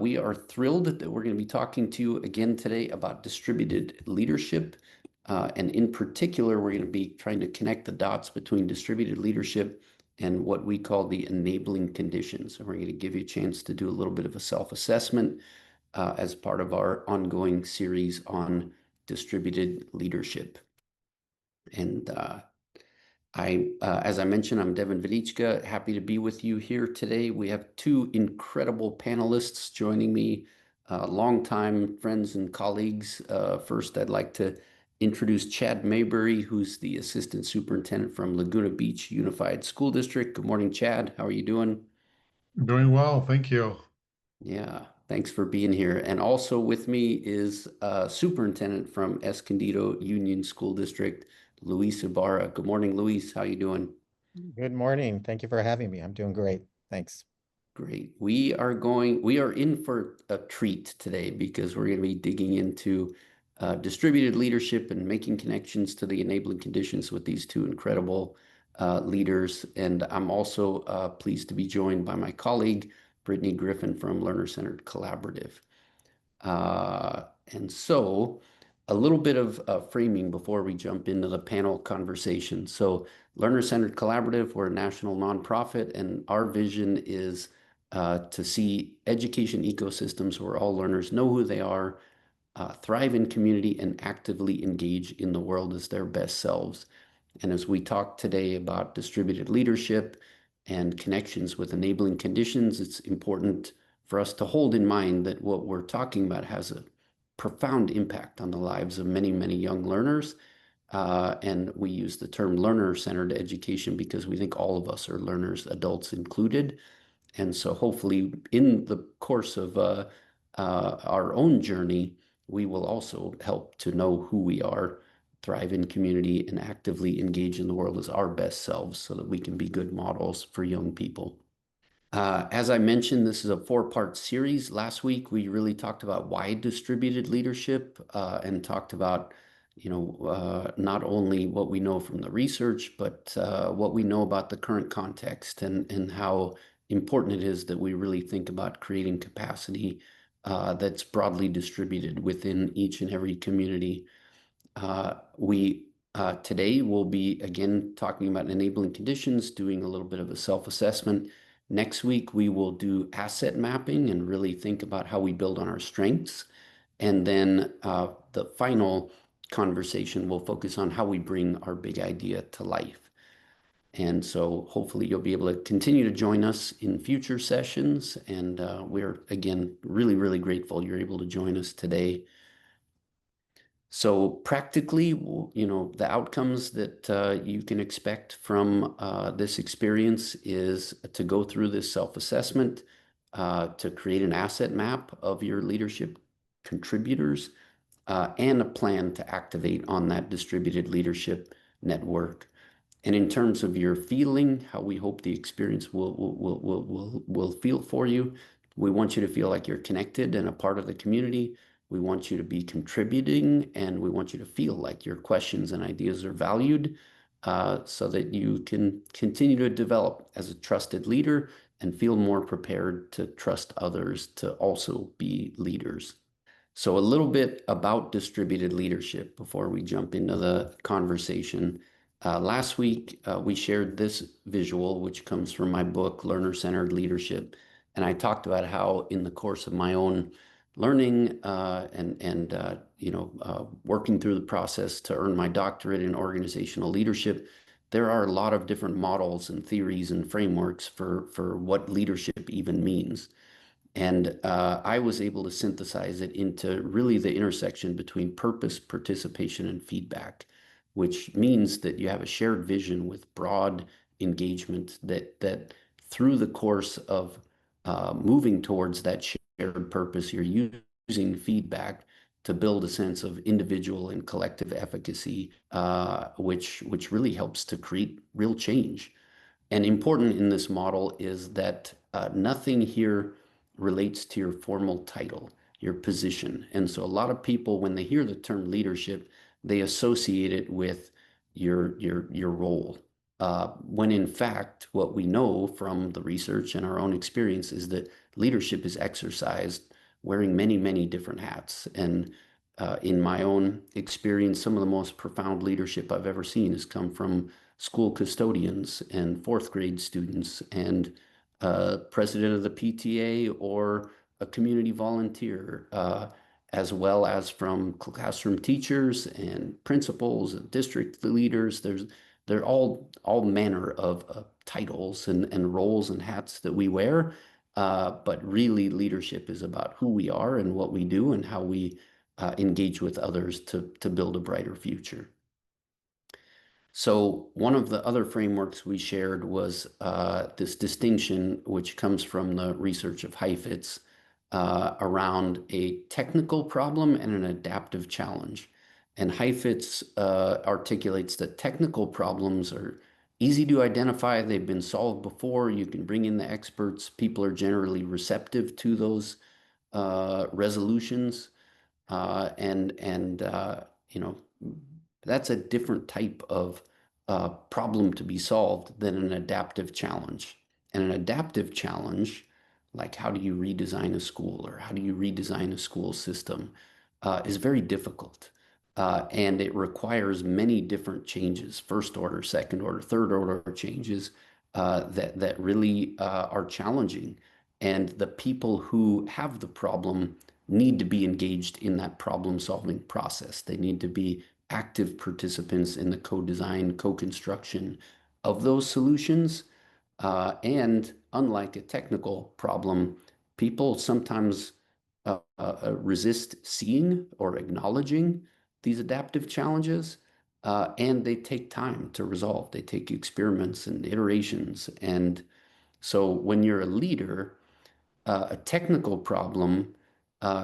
We are thrilled that we're going to be talking to you again today about distributed leadership. And in particular, we're going to be trying to connect the dots between distributed leadership and what we call the enabling conditions. So we're going to give you a chance to do a little bit of a self-assessment as part of our ongoing series on distributed leadership. And as I mentioned, I'm Devin Velichka. Happy to be with you here today. We have two incredible panelists joining me, longtime friends and colleagues. First, I'd like to introduce Chad Maybury, who's the Assistant Superintendent from Laguna Beach Unified School District. Good morning, Chad. How are you doing? Doing well, thank you. Yeah, thanks for being here. And also with me is Superintendent from Escondido Union School District, Luis Ibarra. Good morning, Luis. How you doing? Good morning. Thank you for having me. I'm doing great. Thanks. Great. We are in for a treat today because we're going to be digging into distributed leadership and making connections to the enabling conditions with these two incredible leaders. And I'm also pleased to be joined by my colleague, Brittany Griffin from Learner Centered Collaborative. And so a little bit of framing before we jump into the panel conversation. So Learner Centered Collaborative, we're a national nonprofit, and our vision is to see education ecosystems where all learners know who they are, thrive in community, and actively engage in the world as their best selves. And as we talk today about distributed leadership and connections with enabling conditions, it's important for us to hold in mind that what we're talking about has a profound impact on the lives of many, many young learners. And we use the term learner-centered education because we think all of us are learners, adults included. And so hopefully in the course of our own journey, we will also help to know who we are, thrive in community, and actively engage in the world as our best selves so that we can be good models for young people. As I mentioned, this is a four-part series. Last week, we really talked about why distributed leadership and talked about, not only what we know from the research, but what we know about the current context and how important it is that we really think about creating capacity that's broadly distributed within each and every community. We today will be again talking about enabling conditions, doing a little bit of a self-assessment. Next week, we will do asset mapping and really think about how we build on our strengths. And then the final conversation will focus on how we bring our big idea to life. And so hopefully you'll be able to continue to join us in future sessions. And we're, again, really, really grateful you're able to join us today. So practically, the outcomes that you can expect from this experience is to go through this self-assessment, to create an asset map of your leadership contributors, and a plan to activate on that distributed leadership network. And in terms of your feeling, how we hope the experience will feel for you, we want you to feel like you're connected and a part of the community. We want you to be contributing, and we want you to feel like your questions and ideas are valued, so that you can continue to develop as a trusted leader and feel more prepared to trust others to also be leaders. So a little bit about distributed leadership before we jump into the conversation. Last week, we shared this visual, which comes from my book, Learner-Centered Leadership. And I talked about how in the course of my own learning working through the process to earn my doctorate in organizational leadership, there are a lot of different models and theories and frameworks for what leadership even means. And I was able to synthesize it into really the intersection between purpose, participation, and feedback, which means that you have a shared vision with broad engagement that through the course of moving towards that shared purpose, you're using feedback to build a sense of individual and collective efficacy, which really helps to create real change. And important in this model is that nothing here relates to your formal title, your position. And so a lot of people, when they hear the term leadership, they associate it with your role. when in fact, what we know from the research and our own experience is that leadership is exercised wearing many, many different hats. And in my own experience, some of the most profound leadership I've ever seen has come from school custodians and fourth grade students and president of the PTA or a community volunteer, as well as from classroom teachers and principals and district leaders. They're all manner of titles and roles and hats that we wear. But really, leadership is about who we are and what we do and how we engage with others to build a brighter future. So one of the other frameworks we shared was this distinction, which comes from the research of Heifetz, around a technical problem and an adaptive challenge. And Heifetz articulates that technical problems are easy to identify. They've been solved before. You can bring in the experts. People are generally receptive to those resolutions. You know, that's a different type of problem to be solved than an adaptive challenge. And an adaptive challenge, like how do you redesign a school or how do you redesign a school system, is very difficult. And it requires many different changes, first order, second order, third order changes that really are challenging. And the people who have the problem need to be engaged in that problem-solving process. They need to be active participants in the co-design, co-construction of those solutions. And unlike a technical problem, people sometimes resist seeing or acknowledging these adaptive challenges, and they take time to resolve. They take experiments and iterations. And so when you're a leader, a technical problem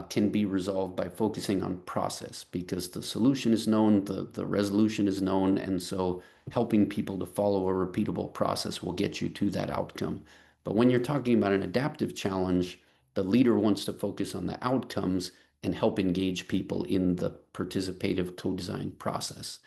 can be resolved by focusing on process because the solution is known, the resolution is known, and so helping people to follow a repeatable process will get you to that outcome. But when you're talking about an adaptive challenge, the leader wants to focus on the outcomes and help engage people in the participative co-design process.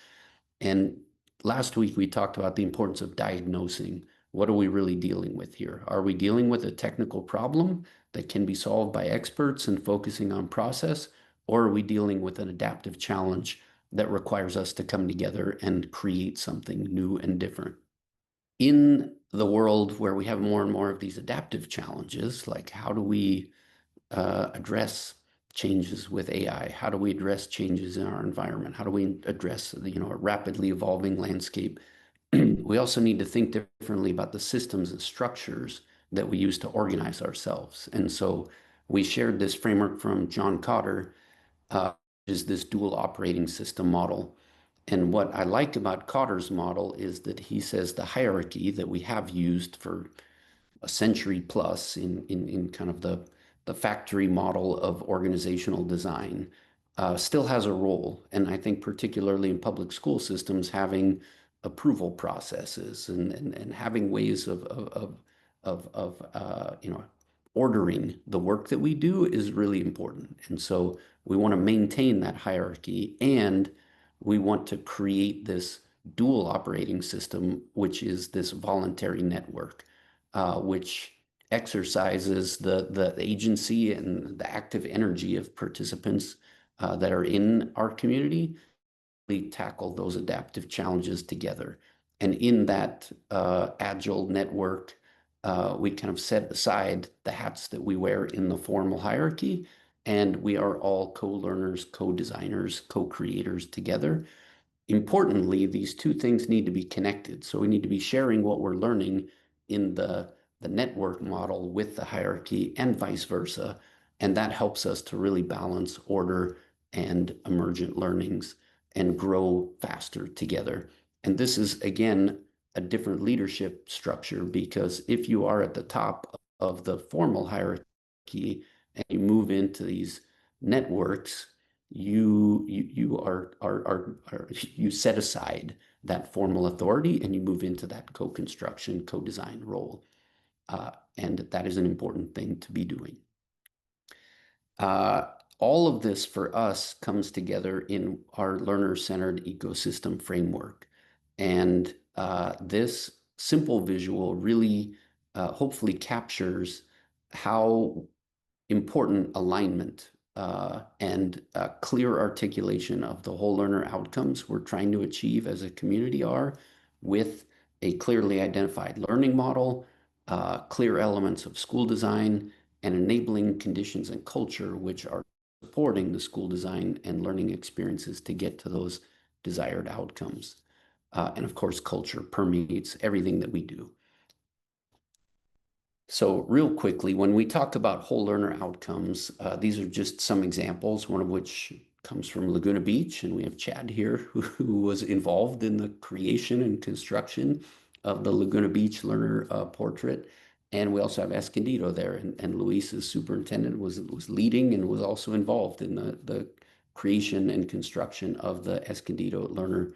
And last week we talked about the importance of diagnosing. What are we really dealing with here? Are we dealing with a technical problem that can be solved by experts and focusing on process? Or are we dealing with an adaptive challenge that requires us to come together and create something new and different? In the world where we have more and more of these adaptive challenges, like how do we address changes with AI? How do we address changes in our environment? How do we address a rapidly evolving landscape? We also need to think differently about the systems and structures that we use to organize ourselves. And so we shared this framework from John Kotter, is this dual operating system model. And what I like about Kotter's model is that he says the hierarchy that we have used for a century plus in kind of the factory model of organizational design still has a role. And I think particularly in public school systems, having approval processes and having ways of ordering the work that we do is really important. And so we want to maintain that hierarchy, and we want to create this dual operating system, which is this voluntary network, which exercises the agency and the active energy of participants that are in our community. We tackle those adaptive challenges together. And in that agile network, we kind of set aside the hats that we wear in the formal hierarchy, and we are all co-learners, co-designers, co-creators together. Importantly, these two things need to be connected. So we need to be sharing what we're learning in the network model with the hierarchy and vice versa. And that helps us to really balance order and emergent learnings and grow faster together. And this is, again, a different leadership structure, because if you are at the top of the formal hierarchy and you move into these networks, you set aside that formal authority and you move into that co-construction, co-design role. And that is an important thing to be doing. All of this for us comes together in our learner-centered ecosystem framework. And this simple visual really hopefully captures how important alignment and clear articulation of the whole learner outcomes we're trying to achieve as a community are, with a clearly identified learning model, clear elements of school design, and enabling conditions and culture which are supporting the school design and learning experiences to get to those desired outcomes. And of course, culture permeates everything that we do. So real quickly, when we talk about whole learner outcomes, these are just some examples, one of which comes from Laguna Beach, and we have Chad here who was involved in the creation and construction of the Laguna Beach learner portrait. And we also have Escondido there, and Luis, as superintendent, was leading and was also involved in the creation and construction of the Escondido learner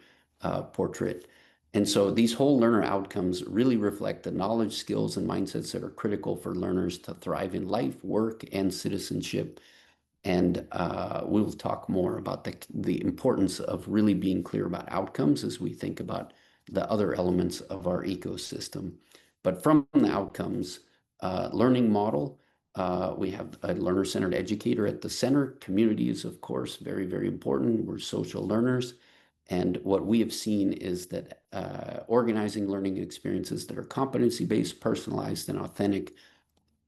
portrait. And so these whole learner outcomes really reflect the knowledge, skills, and mindsets that are critical for learners to thrive in life, work, and citizenship. And we'll talk more about the importance of really being clear about outcomes as we think about the other elements of our ecosystem. But from the outcomes, learning model, we have a learner-centered educator at the center. Community is, of course, very, very important. We're social learners. And what we have seen is that organizing learning experiences that are competency-based, personalized, and authentic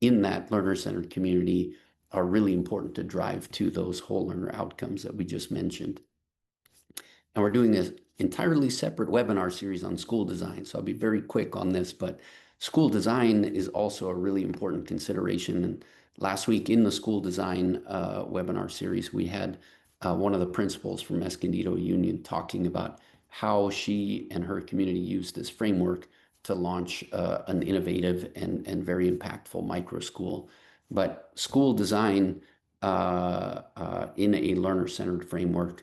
in that learner-centered community are really important to drive to those whole learner outcomes that we just mentioned. And we're doing an entirely separate webinar series on school design, so I'll be very quick on this, but school design is also a really important consideration. And last week in the school design webinar series, we had one of the principals from Escondido Union talking about how she and her community used this framework to launch an innovative and very impactful micro school. But school design in a learner-centered framework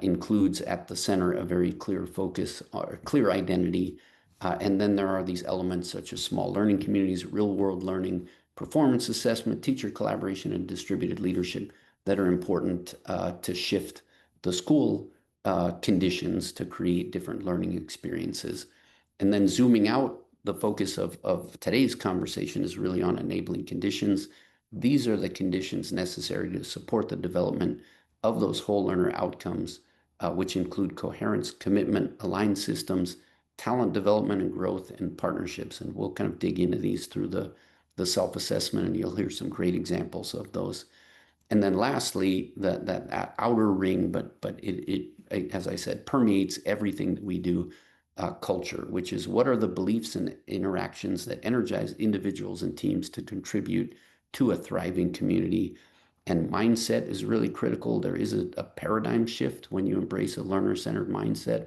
includes at the center a very clear focus or clear identity. And then there are these elements such as small learning communities, real-world learning, performance assessment, teacher collaboration, and distributed leadership that are important to shift the school conditions to create different learning experiences. And then zooming out, the focus of today's conversation is really on enabling conditions. These are the conditions necessary to support the development of those whole learner outcomes, which include coherence, commitment, aligned systems, talent development and growth, and partnerships. And we'll kind of dig into these through the self-assessment, and you'll hear some great examples of those. And then lastly, that outer ring, but it, as I said, permeates everything that we do, culture, which is what are the beliefs and interactions that energize individuals and teams to contribute to a thriving community. And mindset is really critical. There is a paradigm shift when you embrace a learner-centered mindset.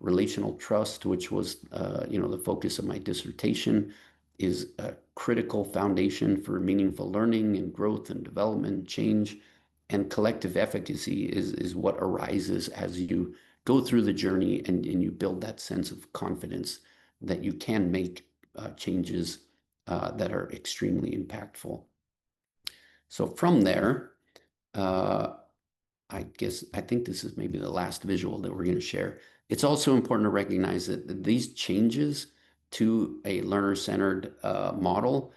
Relational trust, which was the focus of my dissertation, is a critical foundation for meaningful learning and growth and development and change. And collective efficacy is what arises as you go through the journey and you build that sense of confidence that you can make changes that are extremely impactful. So from there, I think this is maybe the last visual that we're going to share. It's also important to recognize that these changes to a learner-centered model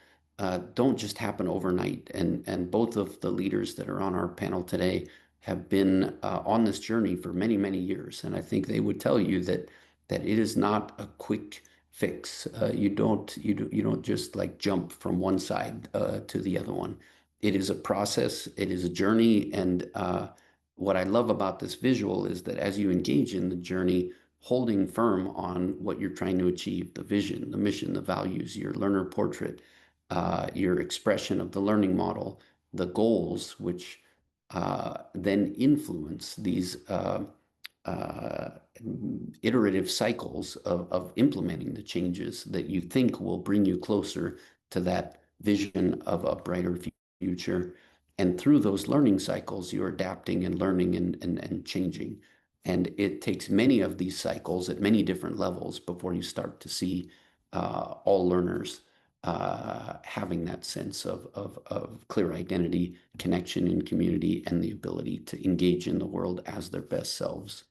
don't just happen overnight. And both of the leaders that are on our panel today have been on this journey for many, many years. And I think they would tell you that it is not a quick fix. You don't just like jump from one side to the other one. It is a process. It is a journey. And what I love about this visual is that as you engage in the journey, holding firm on what you're trying to achieve, the vision, the mission, the values, your learner portrait, your expression of the learning model, the goals, which then influence these iterative cycles of implementing the changes that you think will bring you closer to that vision of a brighter future. And through those learning cycles, you're adapting and learning and changing. And it takes many of these cycles at many different levels before you start to see all learners having that sense of clear identity, connection in community, and the ability to engage in the world as their best selves.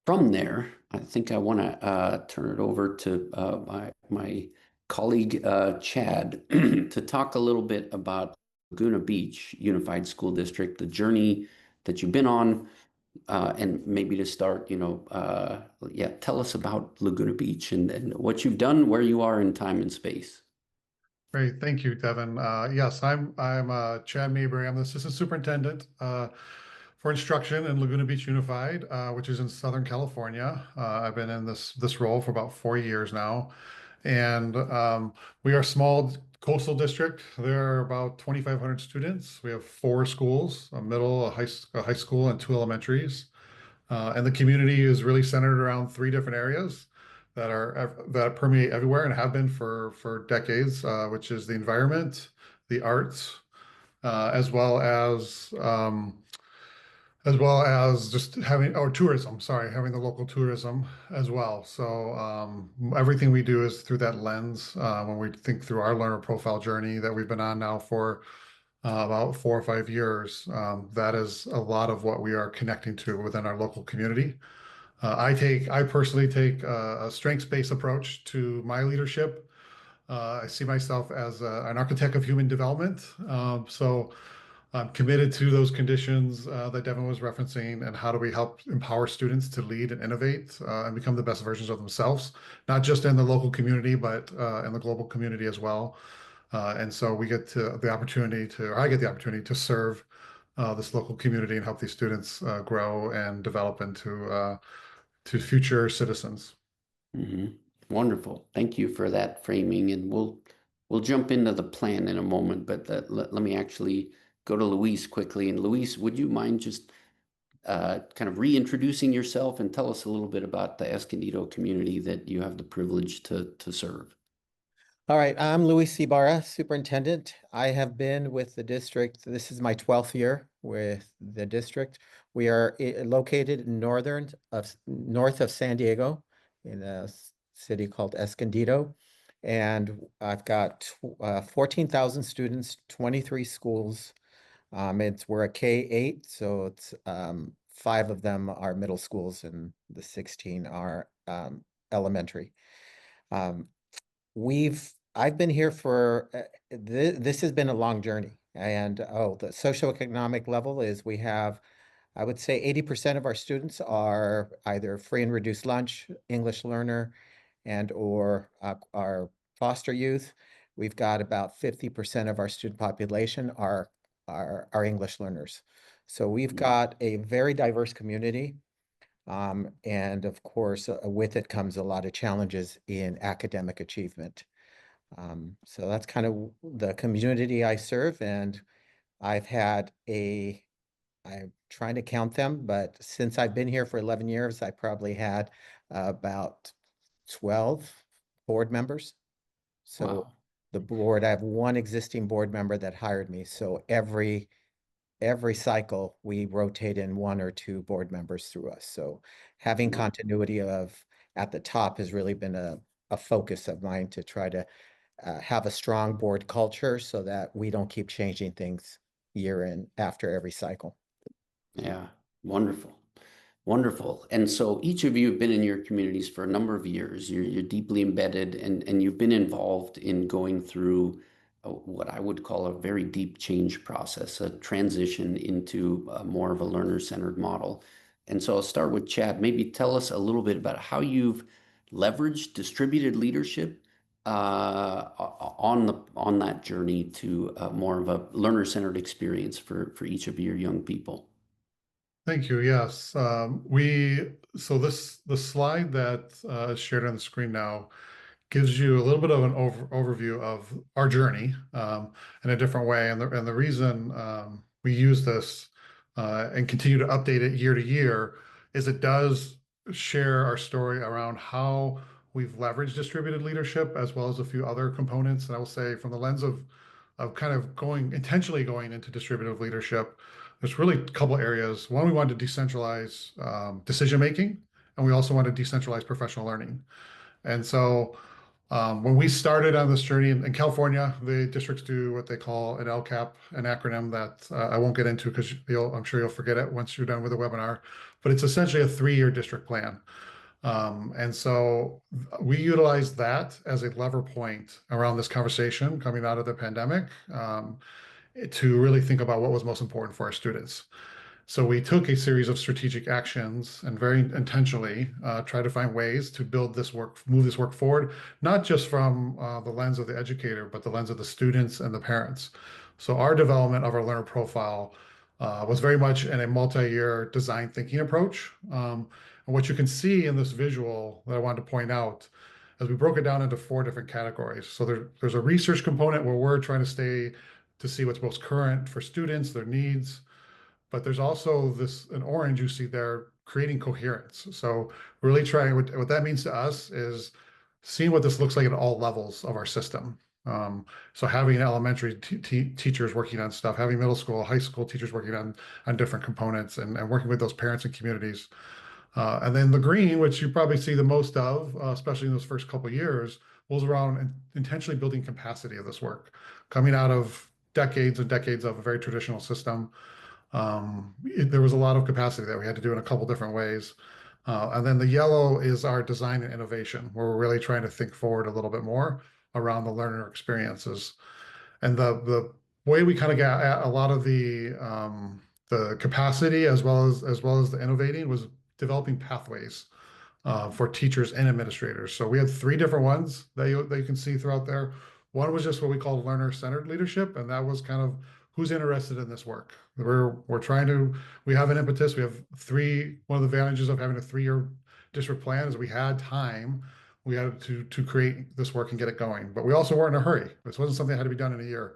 From there, I think I want to turn it over to my colleague Chad to talk a little bit about Laguna Beach Unified School District, the journey that you've been on, and maybe to start, yeah, tell us about Laguna Beach and what you've done, where you are in time and space. Great, thank you, Devin. Yes, I'm Chad Mabry. I'm the assistant superintendent for instruction in Laguna Beach Unified, which is in Southern California. I've been in this role for about 4 years now, and we are a small coastal district. There are about 2,500 students. We have 4 schools: a middle, a high school, and 2 elementaries. And the community is really centered around 3 different areas that permeate everywhere and have been for decades, which is the environment, the arts, as well as just having tourism. Sorry, having the local tourism as well. So everything we do is through that lens when we think through our learner profile journey that we've been on now for about 4 or 5 years. That is a lot of what we are connecting to within our local community. I personally take a strengths-based approach to my leadership. I see myself as an architect of human development. So I'm committed to those conditions that Devin was referencing, and how do we help empower students to lead and innovate and become the best versions of themselves, not just in the local community, but in the global community as well. And so we get the opportunity to, or I get the opportunity to serve this local community and help these students grow and develop into to future citizens. Mhm. Wonderful. Thank you for that framing, and we'll jump into the plan in a moment, but let me actually go to Luis quickly. And Luis, would you mind just kind of reintroducing yourself and tell us a little bit about the Escondido community that you have the privilege to serve? All right, I'm Luis Ibarra, superintendent. I have been with the district. This is my 12th year with the district. We are located in north of San Diego in a city called Escondido. And I've got 14,000 students, 23 schools. We're a K-8, so it's 5 of them are middle schools and the 16 are elementary. Um, I've been here for this has been a long journey. And the socioeconomic level is we have, I would say 80% of our students are either free and reduced lunch, English learner, and or our foster youth. We've got about 50% of our student population are English learners. So we've got a very diverse community. And of course, with it comes a lot of challenges in academic achievement. So that's kind of the community I serve, and I've had I'm trying to count them, but since I've been here for 11 years, I probably had about 12 board members. So Wow. I have one existing board member that hired me. So every cycle we rotate in 1 or 2 board members through us. So having continuity at the top has really been a focus of mine to try to have a strong board culture so that we don't keep changing things year in after every cycle. Yeah, wonderful. Wonderful. And so each of you have been in your communities for a number of years. You're deeply embedded and you've been involved in going through what I would call a very deep change process, a transition into more of a learner-centered model. And so I'll start with Chad. Maybe tell us a little bit about how you've leveraged distributed leadership on that journey to more of a learner-centered experience for each of your young people. Thank you. Yes, so the slide that is shared on the screen now gives you a little bit of an overview of our journey in a different way. And the reason we use this and continue to update it year to year is it does share our story around how we've leveraged distributed leadership as well as a few other components. And I will say from the lens of kind of intentionally going into distributive leadership, there's really a couple areas. One, we wanted to decentralize decision making, and we also want to decentralize professional learning. And so When we started on this journey in California, the districts do what they call an LCAP, an acronym that I won't get into because I'm sure you'll forget it once you're done with the webinar, but it's essentially a 3-year district plan. And so we utilized that as a lever point around this conversation coming out of the pandemic, to really think about what was most important for our students. So we took a series of strategic actions and very intentionally try to find ways to build this work, move this work forward, not just from the lens of the educator, but the lens of the students and the parents. So our development of our learner profile was very much in a multi-year design thinking approach. And what you can see in this visual that I wanted to point out is we broke it down into 4 different categories. So there's a research component where we're trying to see what's most current for students, their needs. But there's also this, in orange, you see there, creating coherence. So really trying, what that means to us is seeing what this looks like at all levels of our system. So having elementary teachers working on stuff, having middle school, high school teachers working on different components, and working with those parents and communities. And then the green, which you probably see the most of, especially in those first couple of years, was around intentionally building capacity of this work, coming out of decades and decades of a very traditional system. There was a lot of capacity that we had to do in a couple different ways. And then the yellow is our design and innovation, where we're really trying to think forward a little bit more around the learner experiences. And the way we kind of got at a lot of the capacity as well as the innovating was developing pathways for teachers and administrators. So we had 3 different ones that you can see throughout there. One was just what we call learner-centered leadership, and that was kind of who's interested in this work. We have an impetus. We have 3. One of the advantages of having a 3-year district plan is we had time. We had to create this work and get it going, but we also weren't in a hurry. This wasn't something that had to be done in a year.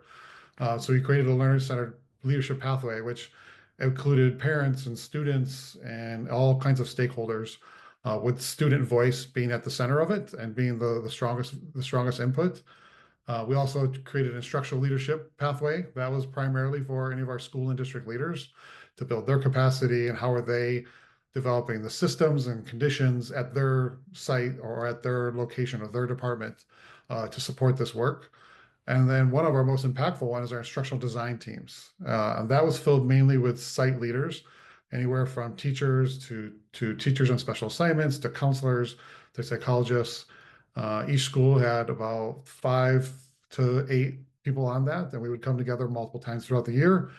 So we created a learner-centered leadership pathway, which included parents and students and all kinds of stakeholders, with student voice being at the center of it and being the strongest input. We also created an instructional leadership pathway that was primarily for any of our school and district leaders to build their capacity and how are they developing the systems and conditions at their site or at their location of their department to support this work. And then one of our most impactful ones is our instructional design teams. And that was filled mainly with site leaders, anywhere from teachers to teachers on special assignments, to counselors, to psychologists. Each school had about 5 to 8 people on that, and we would come together multiple times throughout the year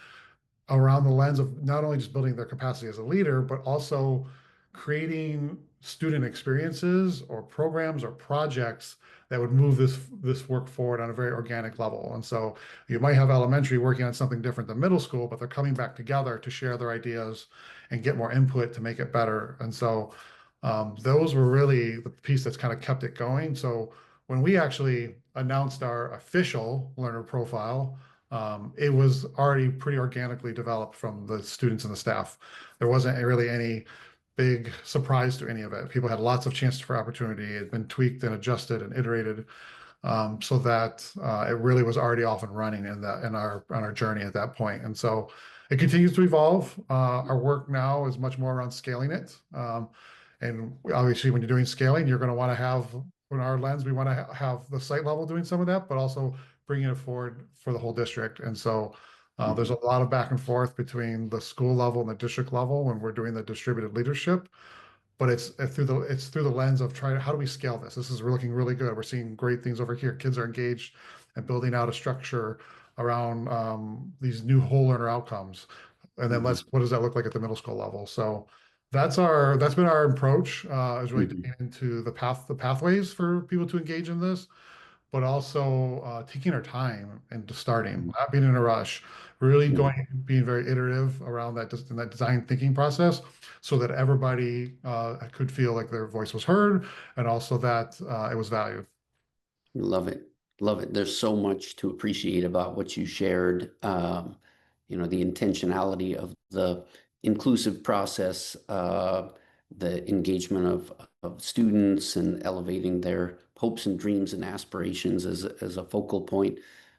around the lens of not only just building their capacity as a leader, but also creating student experiences or programs or projects that would move this work forward on a very organic level. And so you might have elementary working on something different than middle school, but they're coming back together to share their ideas and get more input to make it better. And so those were really the piece that's kind of kept it going. So when we actually announced our official learner profile, it was already pretty organically developed from the students and the staff. There wasn't really any big surprise to any of it. People had lots of chances for opportunity. It had been tweaked and adjusted and iterated, so that it really was already off and running on our journey at that point. And so it continues to evolve. Our work now is much more around scaling it. And obviously, when you're doing scaling, you're going to want to have, in our lens, we want to have the site level doing some of that, but also bringing it forward for the whole district. And so there's a lot of back and forth between the school level and the district level when we're doing the distributed leadership. But it's through the lens of how do we scale this? This is looking really good. We're seeing great things over here. Kids are engaged and building out a structure around these new whole learner outcomes. And then what does that look like at the middle school level? So that's been our approach, is really digging into the pathways for people to engage in this, but also taking our time and just starting, not being in a rush, really being very iterative around that design thinking process, so that everybody could feel like their voice was heard, and also that it was valued. Love it. Love it. There's so much to appreciate about what you shared. The intentionality of the inclusive process, the engagement of students and elevating their hopes and dreams and aspirations as a focal point.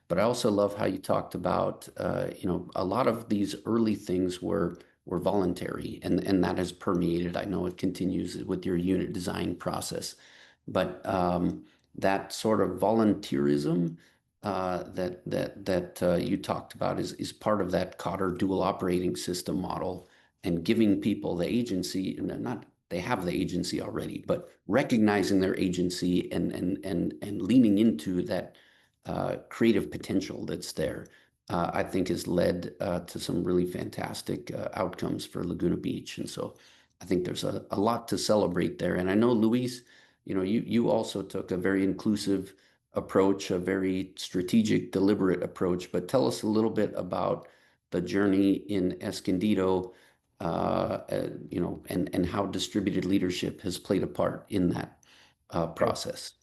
But I also love how you talked about, a lot of these early things were voluntary, and that has permeated. I know it continues with your unit design process, but that sort of volunteerism that you talked about is part of that Cotter dual operating system model, and giving people the agency, and not they have the agency already, but recognizing their agency and leaning into that creative potential that's there. I think has led to some really fantastic outcomes for Laguna Beach, and so I think there's a lot to celebrate there. And I know, Luis, you also took a very inclusive approach, a very strategic, deliberate approach. But tell us a little bit about the journey in Escondido, and how distributed leadership has played a part in that process.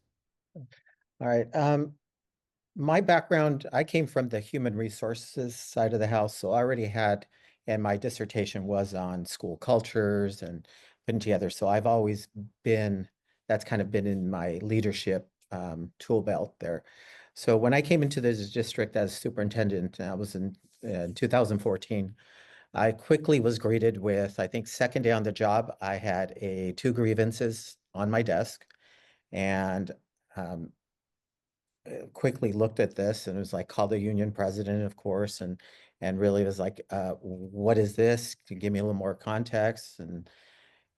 All right. My background, I came from the human resources side of the house, so I already had, and my dissertation was on school cultures and putting together. So I've always been, that's kind of been in my leadership tool belt there. So when I came into this district as superintendent, I was in 2014. I quickly was greeted with, I think, second day on the job, I had two grievances on my desk, and um, quickly looked at this and was like, call the union president, of course, and really was like, what is this? Can you give me a little more context?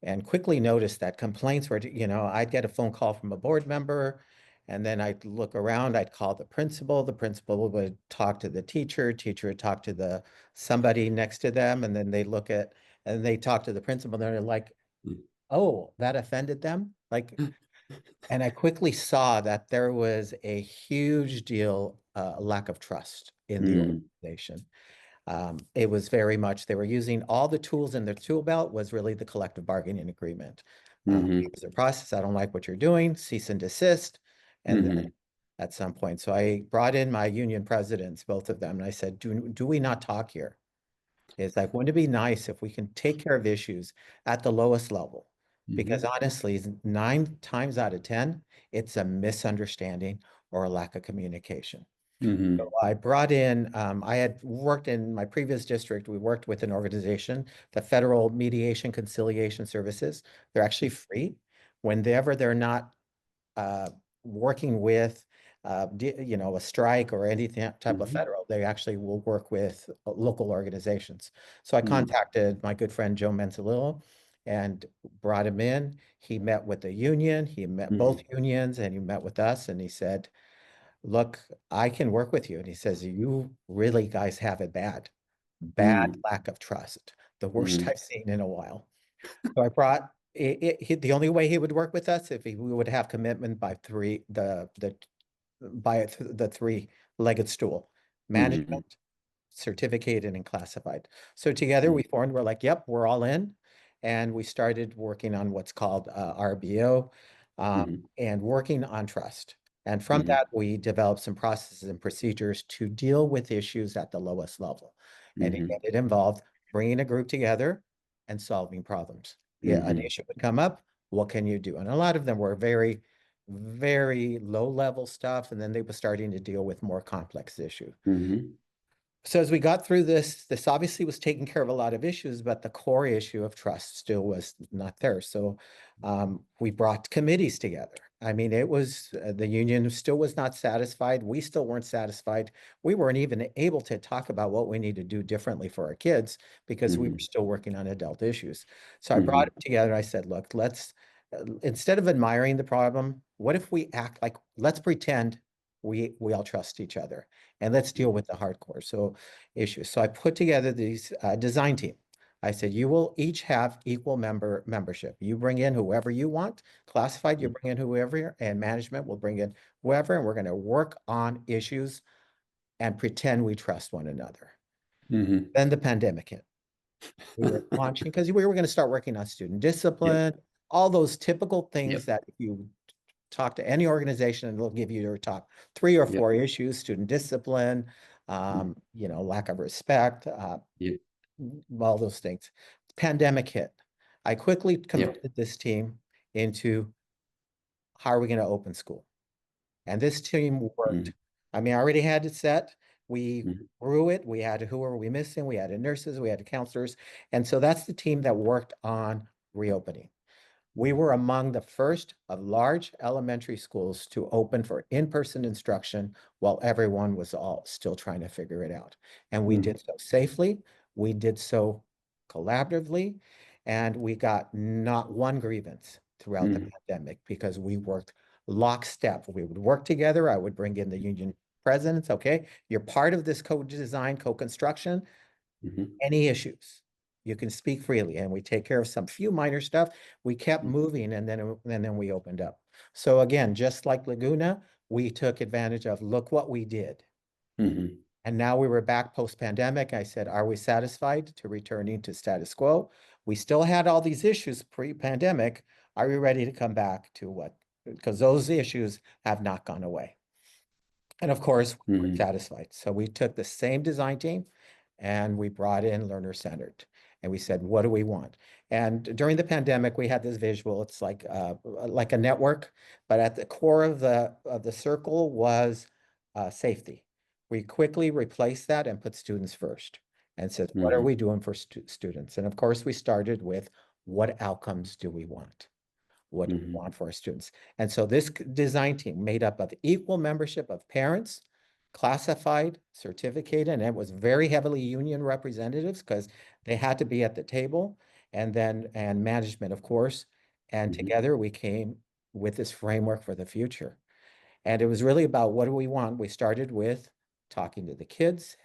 And quickly noticed that complaints were, I'd get a phone call from a board member, and then I'd look around, I'd call the principal would talk to the teacher would talk to somebody next to them, and then they talk to the principal, and they're like, oh, that offended them? Like, and I quickly saw that there was a huge deal, lack of trust in the Mm, organization. It was very much, they were using all the tools in their tool belt was really the collective bargaining agreement. mhm, Here's the process. I don't like what you're doing, cease and desist. And then mhm, at some point, so I brought in my union presidents, both of them, and I said, do we not talk here? It's like, wouldn't it be nice if we can take care of issues at the lowest level? Because mhm, honestly, 9 times out of 10, it's a misunderstanding or a lack of communication. So mhm, I brought in, I had worked in my previous district, we worked with an organization, the Federal Mediation Conciliation Services. They're actually free. Whenever they're not uh, working with, a strike or anything type of mhm, federal, they actually will work with local organizations. So I mhm, contacted my good friend Joe Manzalillo and brought him in. He met with the union, he met both mhm, unions, and he met with us, and he said, look, I can work with you. And he says, you really guys have it bad, bad mhm, lack of trust, the worst mhm, I've seen in a while. So I brought the only way he would work with us if we would have commitment by the three-legged stool, mhm, management, certificated, and classified. So together we formed, we're like, yep, we're all in. And we started working on what's called RBO, mhm, and working on trust. And from mhm, that, we developed some processes and procedures to deal with issues at the lowest level. And mhm, it involved bringing a group together and solving problems. Yeah, an mhm, issue would come up, what can you do? And a lot of them were very, very low level stuff. And then they were starting to deal with more complex issues. mhm, So as we got through this obviously was taking care of a lot of issues, but the core issue of trust still was not there. So we brought committees together. I mean, it was the union still was not satisfied. We still weren't satisfied. We weren't even able to talk about what we need to do differently for our kids because we were mhm, still working on adult issues. So I brought mhm, them together. I said, look, let's instead of admiring the problem, what if we act like, let's pretend we all trust each other and let's deal with the hardcore issues. So I put together these design team. I said, you will each have equal membership. You bring in whoever you want, classified, you bring in whoever, and management will bring in whoever, and we're going to work on issues and pretend we trust one another. mhm. Then the pandemic hit. We were launching because we were going to start working on student Yep, discipline, all those typical things yep, that if you talk to any organization and they'll give you your top 3 or 4 yep, issues: student discipline, mm, lack of respect, yep, all those things. Pandemic hit. I quickly yep, converted this team into how are we going to open school? And this team mhm, worked. I mean, I already had it set. We mhm, grew it. We had who were we missing? We had nurses, we had counselors. And so that's the team that worked on reopening. We were among the first of large elementary schools to open for in-person instruction while everyone was all still trying to figure it out. And we did so safely, we did so collaboratively, and we got not one grievance throughout the pandemic because we worked lockstep. We would work together. I would bring in the union presidents. Okay, you're part of this co-design, co-construction. Any issues, you can speak freely, and we take care of some few minor stuff. We kept moving, and then we opened up. So again, just like Laguna, we took advantage of, look what we did. And now we were back post-pandemic. I said, are we satisfied to returning to status quo? We still had all these issues pre-pandemic. Are we ready to come back to what? Because those issues have not gone away. And of course, we're satisfied. So we took the same design team and we brought in learner-centered. And we said, what do we want? And during the pandemic, we had this visual. It's like a network, but at the core of the circle was safety. We quickly replaced that and put students first and said, what are we doing for students? And of course, we started with what outcomes do we want? What do we want for our students? And so this design team made up of equal membership of parents, classified, certificated, and it was very heavily union representatives because they had to be at the table, and management, of course. And together we came with this framework for the future. And it was really about what do we want? We started with talking to the kids,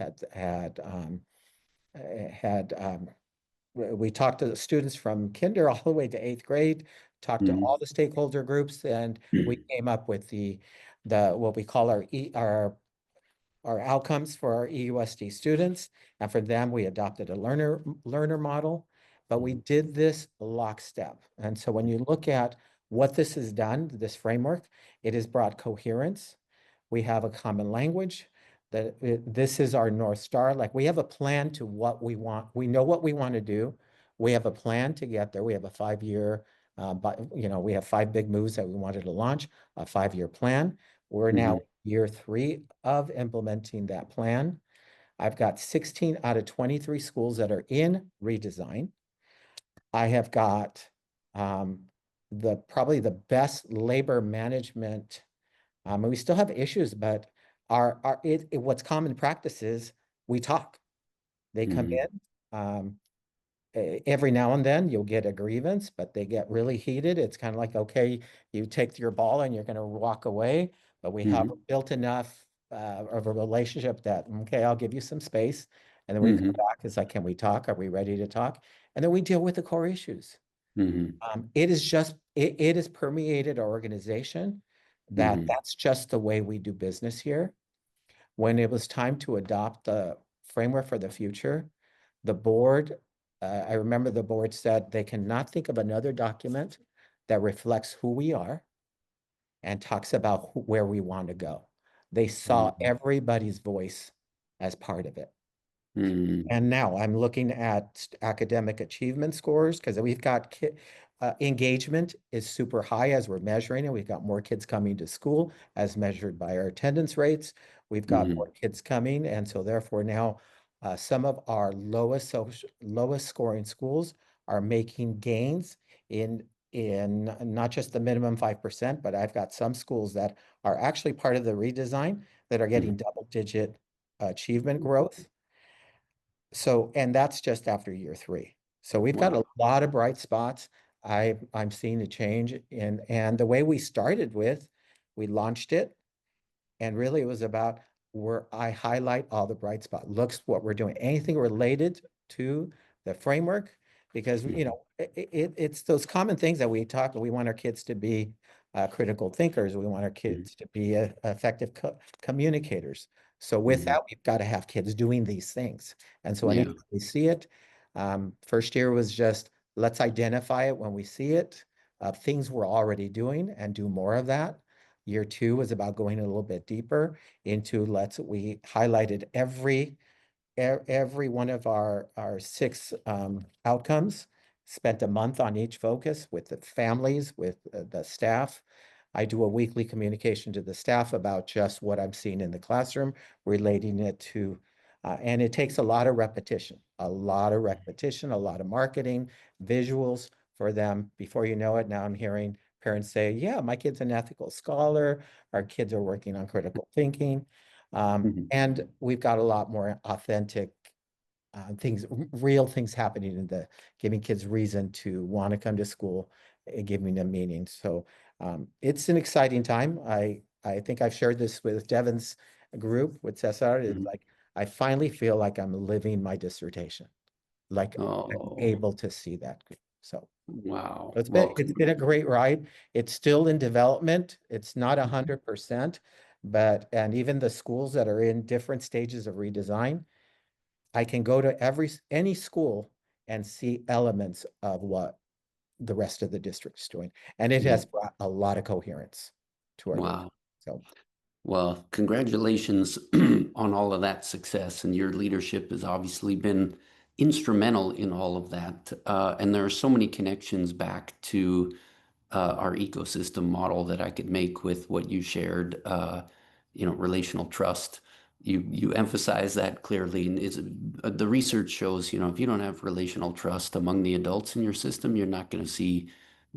we talked to the students from kinder all the way to 8th grade, talked to all the stakeholder groups, and we came up with the what we call our outcomes for our EUSD students. And for them, we adopted a learner model, but we did this lockstep. And so when you look at what this has done, this framework, it has brought coherence. We have a common language. This is our North Star. Like, we have a plan to what we want. We know what we want to do. We have a plan to get there. We have a 5-year, but we have 5 big moves that we wanted to launch, a 5-year plan. We're now year 3 of implementing that plan. I've got 16 out of 23 schools that are in redesign. I have got probably the best labor management. We still have issues, but what's common practice is we talk. They come in. Every now and then you'll get a grievance, but they get really heated. It's kind of like, okay, you take your ball and you're going to walk away, but we have built enough of a relationship that, okay, I'll give you some space. And then we come back. It's like, can we talk? Are we ready to talk? And then we deal with the core issues. It has permeated our organization that's just the way we do business here. When it was time to adopt the framework for the future, the board, I remember the board said they cannot think of another document that reflects who we are and talks about where we want to go. They saw everybody's voice as part of it. And now I'm looking at academic achievement scores because we've got engagement is super high as we're measuring it. We've got more kids coming to school as measured by our attendance rates. We've got more kids coming. And so therefore now some of our lowest scoring schools are making gains in not just the minimum 5%, but I've got some schools that are actually part of the redesign that are getting double-digit achievement growth. So, and that's just after year 3. So we've got a lot of bright spots. I'm seeing a change and the way we started with, we launched it, and really it was about where I highlight all the bright spots. Looks what we're doing, anything related to the framework, because it's those common things that we talk. We want our kids to be critical thinkers. We want our kids to be effective communicators. So with that, we've got to have kids doing these things. And so anytime we see it, first year was just, let's identify it when we see it, things we're already doing and do more of that. Year 2 was about going a little bit deeper into we highlighted every one of our 6 outcomes, spent a month on each focus with the families, with the staff. I do a weekly communication to the staff about just what I'm seeing in the classroom, relating it to, and it takes a lot of repetition, a lot of marketing, visuals for them. Before you know it, now I'm hearing parents say, yeah, my kid's an ethical scholar. Our kids are working on critical thinking. Mhm. And we've got a lot more authentic things, real things happening in the giving kids reason to want to come to school and giving them meaning. So it's an exciting time. I think I've shared this with Devin's group with Cesar. It's Mhm. like I finally feel like I'm living my dissertation, like I'm Oh, able to see that. So wow. it's been Well, it's been a great ride. It's still in development. It's not 100%, but and even the schools that are in different stages of redesign, I can go to any school and see elements of what the rest of the district is doing. And it has mhm. brought a lot of coherence to our district. Wow. So Well, congratulations on all of that success. And your leadership has obviously been instrumental in all of that. And there are so many connections back to our ecosystem model that I could make with what you shared, relational trust. You emphasize that clearly. And the research shows, if you don't have relational trust among the adults in your system, you're not going to see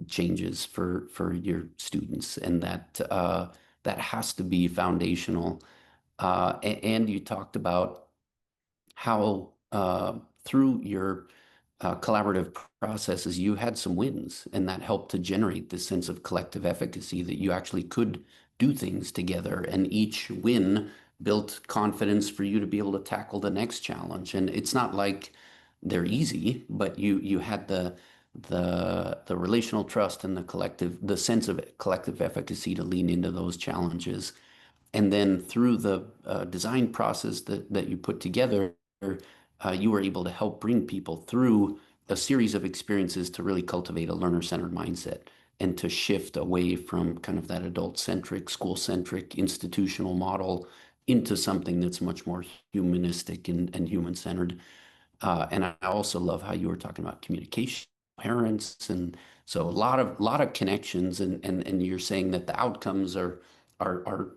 changes for your students, and that has to be foundational. And you talked about how through your collaborative processes, you had some wins, and that helped to generate this sense of collective efficacy that you actually could do things together. And each win built confidence for you to be able to tackle the next challenge. And it's not like they're easy, but you had the relational trust and the sense of collective efficacy to lean into those challenges. And then through the design process that you put together, you were able to help bring people through a series of experiences to really cultivate a learner-centered mindset and to shift away from kind of that adult-centric, school-centric, institutional model into something that's much more humanistic and human-centered. And I also love how you were talking about communication, parents, and so a lot of connections, and you're saying that the outcomes are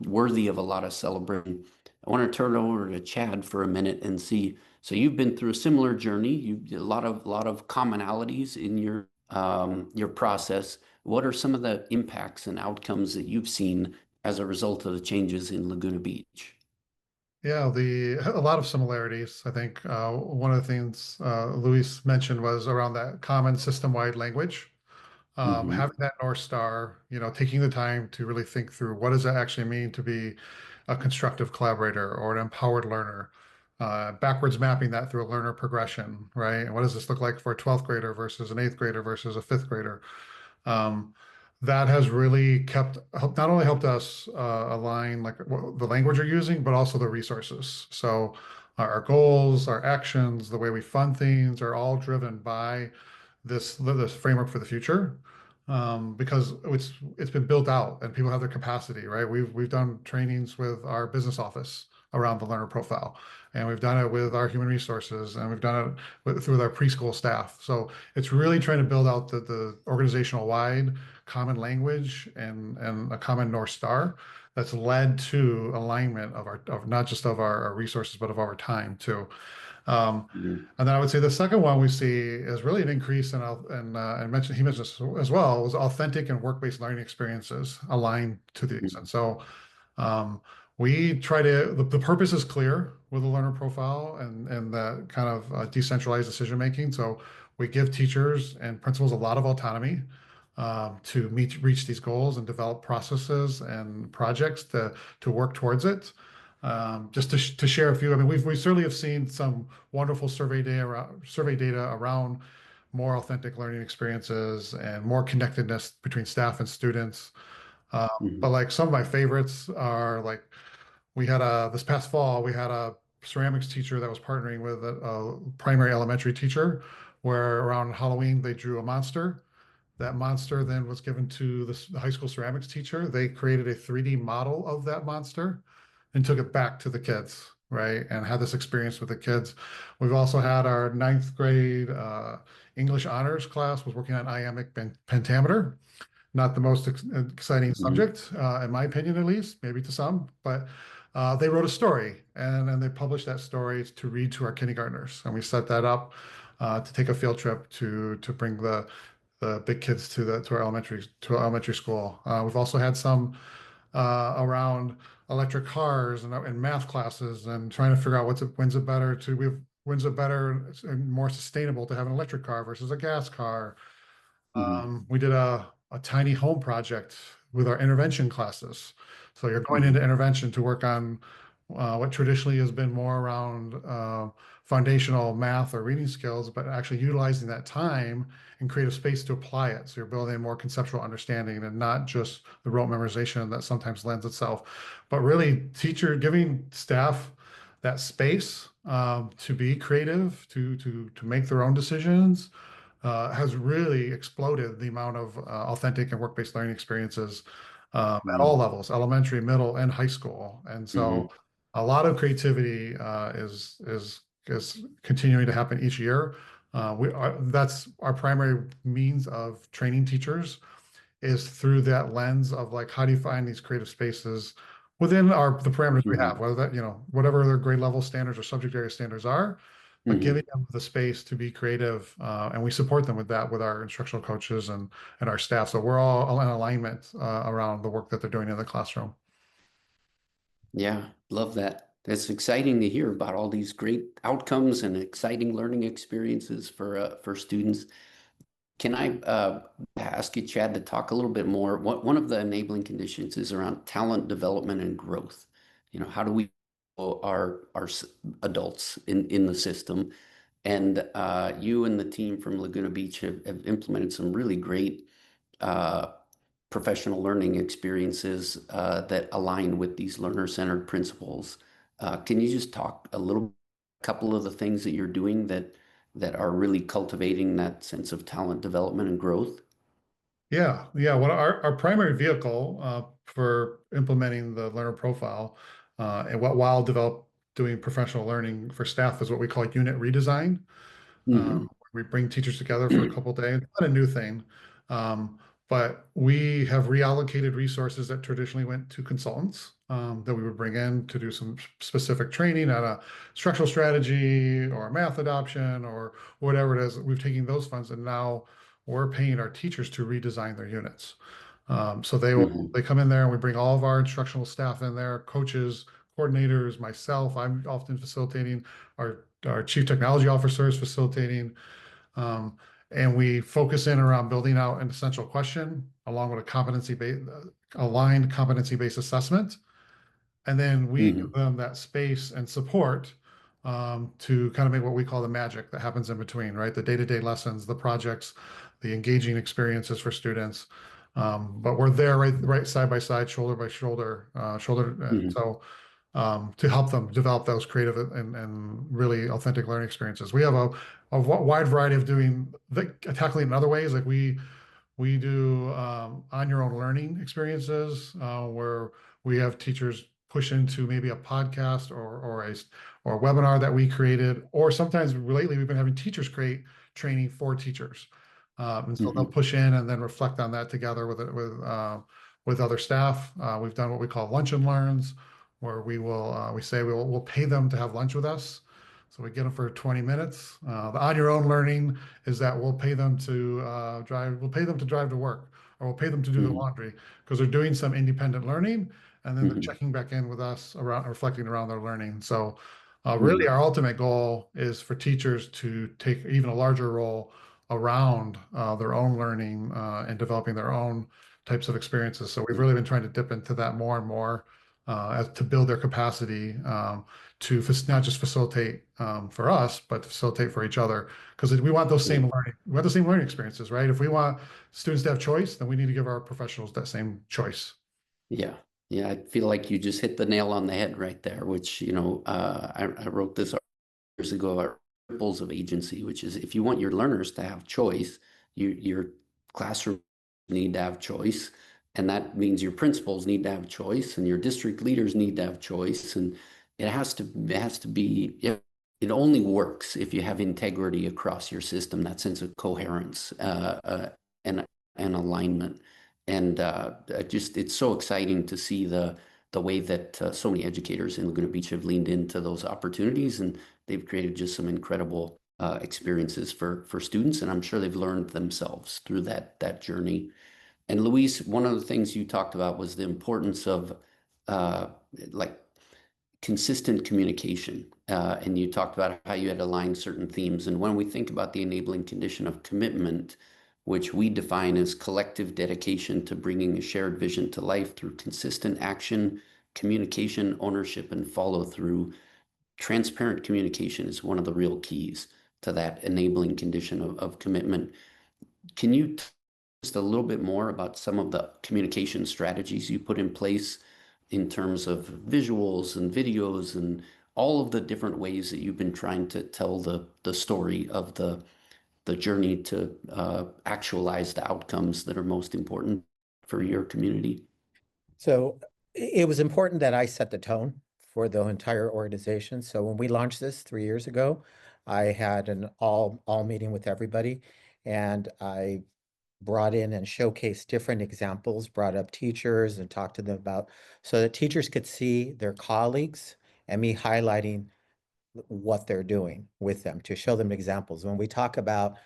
worthy of a lot of celebration. I want to turn it over to Chad for a minute and see. So you've been through a similar journey. You a lot of commonalities in your process. What are some of the impacts and outcomes that you've seen as a result of the changes in Laguna Beach? Yeah, a lot of similarities. I think one of the things Luis mentioned was around that common system-wide language. Hmm. Having that North Star, taking the time to really think through what does that actually mean to be a constructive collaborator or an empowered learner, backwards mapping that through a learner progression, right? And what does this look like for a 12th grader versus an 8th grader versus a 5th grader? Um, that has really not only helped us align like the language you're using, but also the resources. So our goals, our actions, the way we fund things are all driven by this framework for the future, because it's been built out and people have their capacity, right? We've done trainings with our business office around the learner profile, and we've done it with our human resources, and we've done it through our preschool staff. So it's really trying to build out the organizational wide common language and a common North Star that's led to alignment of not just of our resources, but of our time too. Um, and then I would say the second one we see is really an increase in, and he mentioned this as well, was authentic and work-based learning experiences aligned to these. And so um, we try the purpose is clear with the learner profile and that kind of decentralized decision making. So we give teachers and principals a lot of autonomy to reach these goals and develop processes and projects to work towards it. Just to share a few, I mean, we certainly have seen some wonderful survey data around more authentic learning experiences and more connectedness between staff and students. But Hmm. like some of my favorites are like this past fall we had a ceramics teacher that was partnering with a primary elementary teacher, where around Halloween they drew a monster. That monster then was given to the high school ceramics teacher. They created a 3D model of that monster and took it back to the kids, right? And had this experience with the kids. We've also had our ninth grade English honors class was working on iambic pentameter. Not the most exciting Hmm. subject, in my opinion, at least, maybe to some, but they wrote a story, and then they published that story to read to our kindergartners. And we set that up to take a field trip to bring the big kids to our elementary school. We've also had some around electric cars and math classes and trying to figure out when's it better and more sustainable to have an electric car versus a gas car. We did a tiny home project with our intervention classes. So you're going into intervention to work on what traditionally has been more around foundational math or reading skills, but actually utilizing that time and create a space to apply it. So you're building a more conceptual understanding and not just the rote memorization that sometimes lends itself, but really giving staff that space to be creative, to make their own decisions, has really exploded the amount of authentic and work-based learning experiences at all levels, elementary, middle, and high school. And so a lot of creativity is continuing to happen each year. That's our primary means of training teachers, is through that lens of like, how do you find these creative spaces within the parameters we have, whether that, whatever their grade level standards or subject area standards are, but giving them the space to be creative. And we support them with that with our instructional coaches and our staff. So we're all in alignment around the work that they're doing in the classroom. Yeah, love that. It's exciting to hear about all these great outcomes and exciting learning experiences for students. Can I ask you, Chad, to talk a little bit more? One of the enabling conditions is around talent development and growth. How do we grow our adults in the system? And you and the team from Laguna Beach have implemented some really great professional learning experiences that align with these learner-centered principles. Can you just talk a couple of the things that you're doing that are really cultivating that sense of talent development and growth? Yeah. Well, our primary vehicle for implementing the learner profile and while doing professional learning for staff is what we call unit redesign. We bring teachers together for a couple of days. Not a new thing, but we have reallocated resources that traditionally went to consultants that we would bring in to do some specific training on a structural strategy or a math adoption or whatever it is. We've taken those funds and now we're paying our teachers to redesign their units. So they come in there and we bring all of our instructional staff in there, coaches, coordinators, myself. I'm often facilitating. Our chief technology officer is facilitating. And we focus in around building out an essential question along with a aligned competency-based assessment. And then we give them that space and support to kind of make what we call the magic that happens in between, right? The day-to-day lessons, the projects, the engaging experiences for students. But we're there right side by side, shoulder by shoulder. So to help them develop those creative and really authentic learning experiences. We have a wide variety of tackling in other ways. Like we do on your own learning experiences where we have teachers push into maybe a podcast or a webinar that we created, or sometimes lately we've been having teachers create training for teachers. And so they'll push in and then reflect on that together with other staff. We've done what we call lunch and learns, where we'll pay them to have lunch with us. So we get them for 20 minutes. The on your own learning is that we'll pay them to drive to work, or we'll pay them to do the laundry because they're doing some independent learning and then they're checking back in with us reflecting around their learning. So really our ultimate goal is for teachers to take even a larger role around their own learning and developing their own types of experiences. So we've really been trying to dip into that more and more to build their capacity to not just facilitate for us, but to facilitate for each other. Because we want those same learning experiences, right? If we want students to have choice, then we need to give our professionals that same choice. Yeah. I feel like you just hit the nail on the head right there, which, I wrote this years ago, our principles of agency, which is if you want your learners to have choice, your classroom need to have choice. And that means your principals need to have choice and your district leaders need to have choice. And it has to be, it only works if you have integrity across your system, that sense of coherence and alignment. And it's so exciting to see the way that so many educators in Laguna Beach have leaned into those opportunities, and they've created just some incredible experiences for students, and I'm sure they've learned themselves through that journey. And Luis, one of the things you talked about was the importance of uh, like consistent communication. And you talked about how you had aligned certain themes. And when we think about the enabling condition of commitment, which we define as collective dedication to bringing a shared vision to life through consistent action, communication, ownership, and follow through, transparent communication is one of the real keys to that enabling condition of commitment. Can you just a little bit more about some of the communication strategies you put in place in terms of visuals and videos and all of the different ways that you've been trying to tell the story of the journey to actualize the outcomes that are most important for your community? So it was important that I set the tone for the entire organization. So when we launched this 3 years ago, I had an all meeting with everybody, and I brought in and showcased different examples, brought up teachers and talked to them about so that teachers could see their colleagues and me highlighting what they're doing with them to show them examples. When we talk about,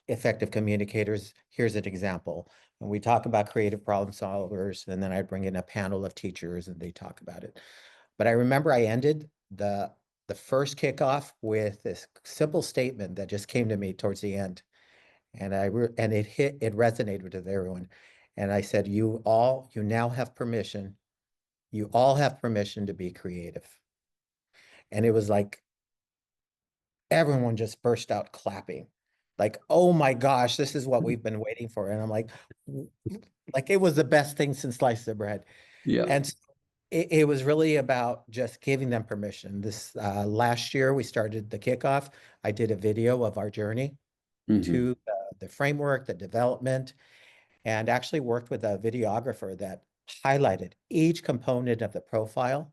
effective communicators, here's an example. When we talk about creative problem solvers, and then I bring in a panel of teachers and they talk about it. But I remember I ended the first kickoff with this simple statement that just came to me towards the end, and it resonated with everyone. And I said, you now have permission. You all have permission to be creative. And it was like everyone just burst out clapping. Like, oh my gosh, this is what we've been waiting for. And I'm like it was the best thing since sliced of bread. Yeah. And it was really about just giving them permission. This last year, we started the kickoff. I did a video of our journey Hmm. to the framework, the development, and actually worked with a videographer that highlighted each component of the profile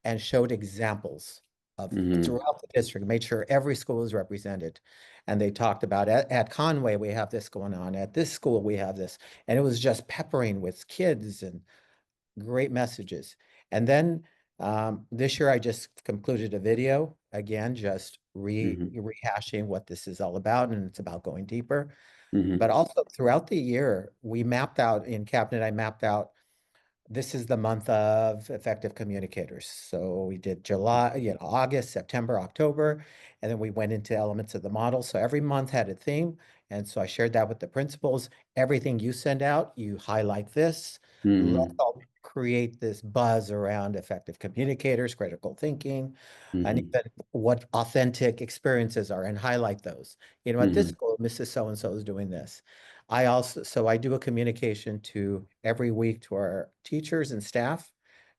and showed examples of Hmm. throughout the district, made sure every school is represented. And they talked about at Conway, we have this going on. At this school, we have this. And it was just peppering with kids and great messages. And then this year, I just concluded a video, again, just Hmm. rehashing what this is all about. And it's about going deeper. Hmm. But also throughout the year, we mapped out in Cabinet, I mapped out this is the month of effective communicators. So we did July, August, September, October, and then we went into elements of the model. So every month had a theme. And so I shared that with the principals. Everything you send out, you highlight this. Let's Hmm. all create this buzz around effective communicators, critical thinking, and Hmm. even what authentic experiences are, and highlight those. At this Hmm. school, Mrs. So-and-so is doing this. I do a communication to every week to our teachers and staff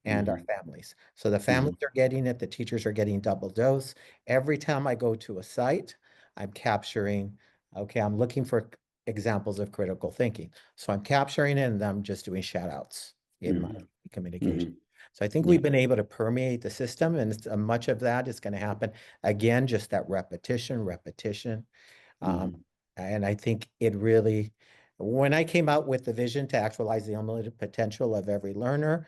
and our Hmm. families. So the Hmm. families are getting it, the teachers are getting double dose. Every time I go to a site, I'm capturing, okay, I'm looking for examples of critical thinking. So I'm capturing it and I'm just doing shout outs in my Hmm. communication. Hmm. So I think Yeah. we've been able to permeate the system, and much of that is going to happen. Again, just that repetition. Um, Hmm. and I think it really, when I came out with the vision to actualize the unlimited potential of every learner,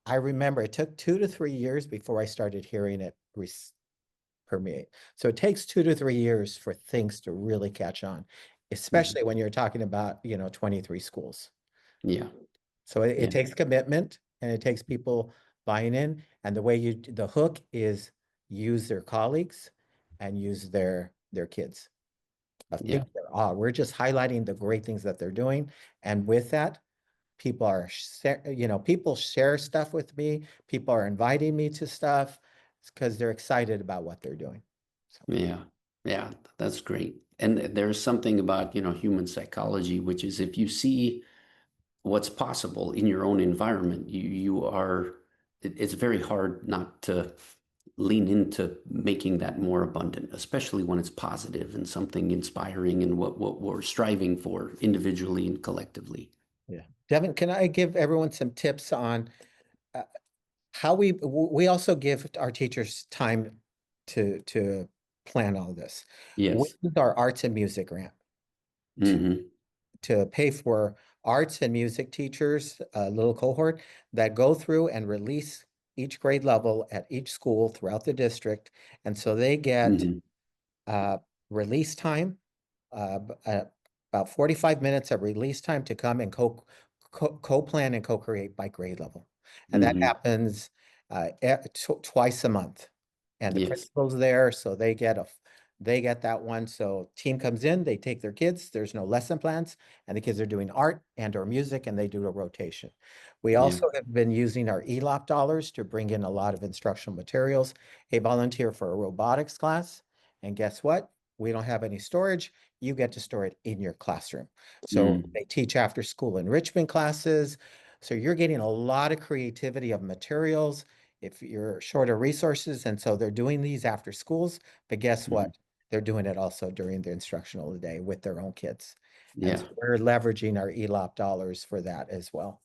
I remember it took 2 to 3 years before I started hearing it permeate. So it takes 2 to 3 years for things to really catch on, Hmm. especially when you're talking about, 23 schools. Yeah. So it Yeah. takes commitment and it takes people buying in. And the hook is use their colleagues and use their kids. I Yeah. think we're just highlighting the great things that they're doing. And with that, people share stuff with me. People are inviting me to stuff because they're excited about what they're doing. So, Yeah, yeah, that's great. And there's something about, human psychology, which is if you see what's possible in your own environment, it's very hard not to lean into making that more abundant, especially when it's positive and something inspiring and what we're striving for individually and collectively. yeah. Devin, can I give everyone some tips on uh, how we also give our teachers time to plan all this. We Yes. use our arts and music grant Hmm. to pay for arts and music teachers, a little cohort that go through and release each grade level at each school throughout the district. And so they get Mhm. release time, about 45 minutes of release time to come and co-plan and co-create by grade level. And that Mhm. happens twice a month. And the Yes. principal's there, so they get that one. So team comes in, they take their kids, there's no lesson plans, and the kids are doing art and or music, and they do a rotation. We Yeah. also have been using our ELOP dollars to bring in a lot of instructional materials. Hey, volunteer for a robotics class, and guess what? We don't have any storage. You get to store it in your classroom. So they teach after school enrichment classes. So you're getting a lot of creativity of materials if you're short of resources. And so they're doing these after schools, but guess what? They're doing it also during the instructional day with their own kids. And Yeah. so we're leveraging our ELOP dollars for that as well.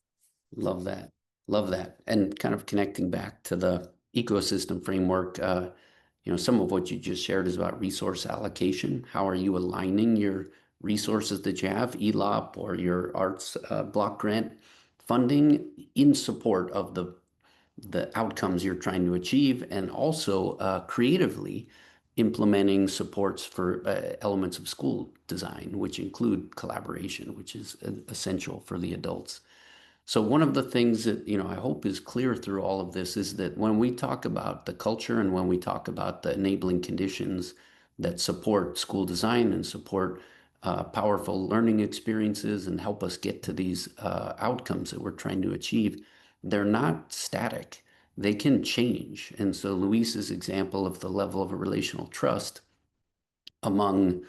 Love that. Love that. And kind of connecting back to the ecosystem framework, some of what you just shared is about resource allocation. How are you aligning your resources that you have, ELOP or your arts block grant funding in support of the outcomes you're trying to achieve, and also creatively implementing supports for elements of school design, which include collaboration, which is essential for the adults. So one of the things that, I hope is clear through all of this is that when we talk about the culture and when we talk about the enabling conditions that support school design and support powerful learning experiences and help us get to these outcomes that we're trying to achieve, they're not static. They can change. And so Luis's example of the level of a relational trust among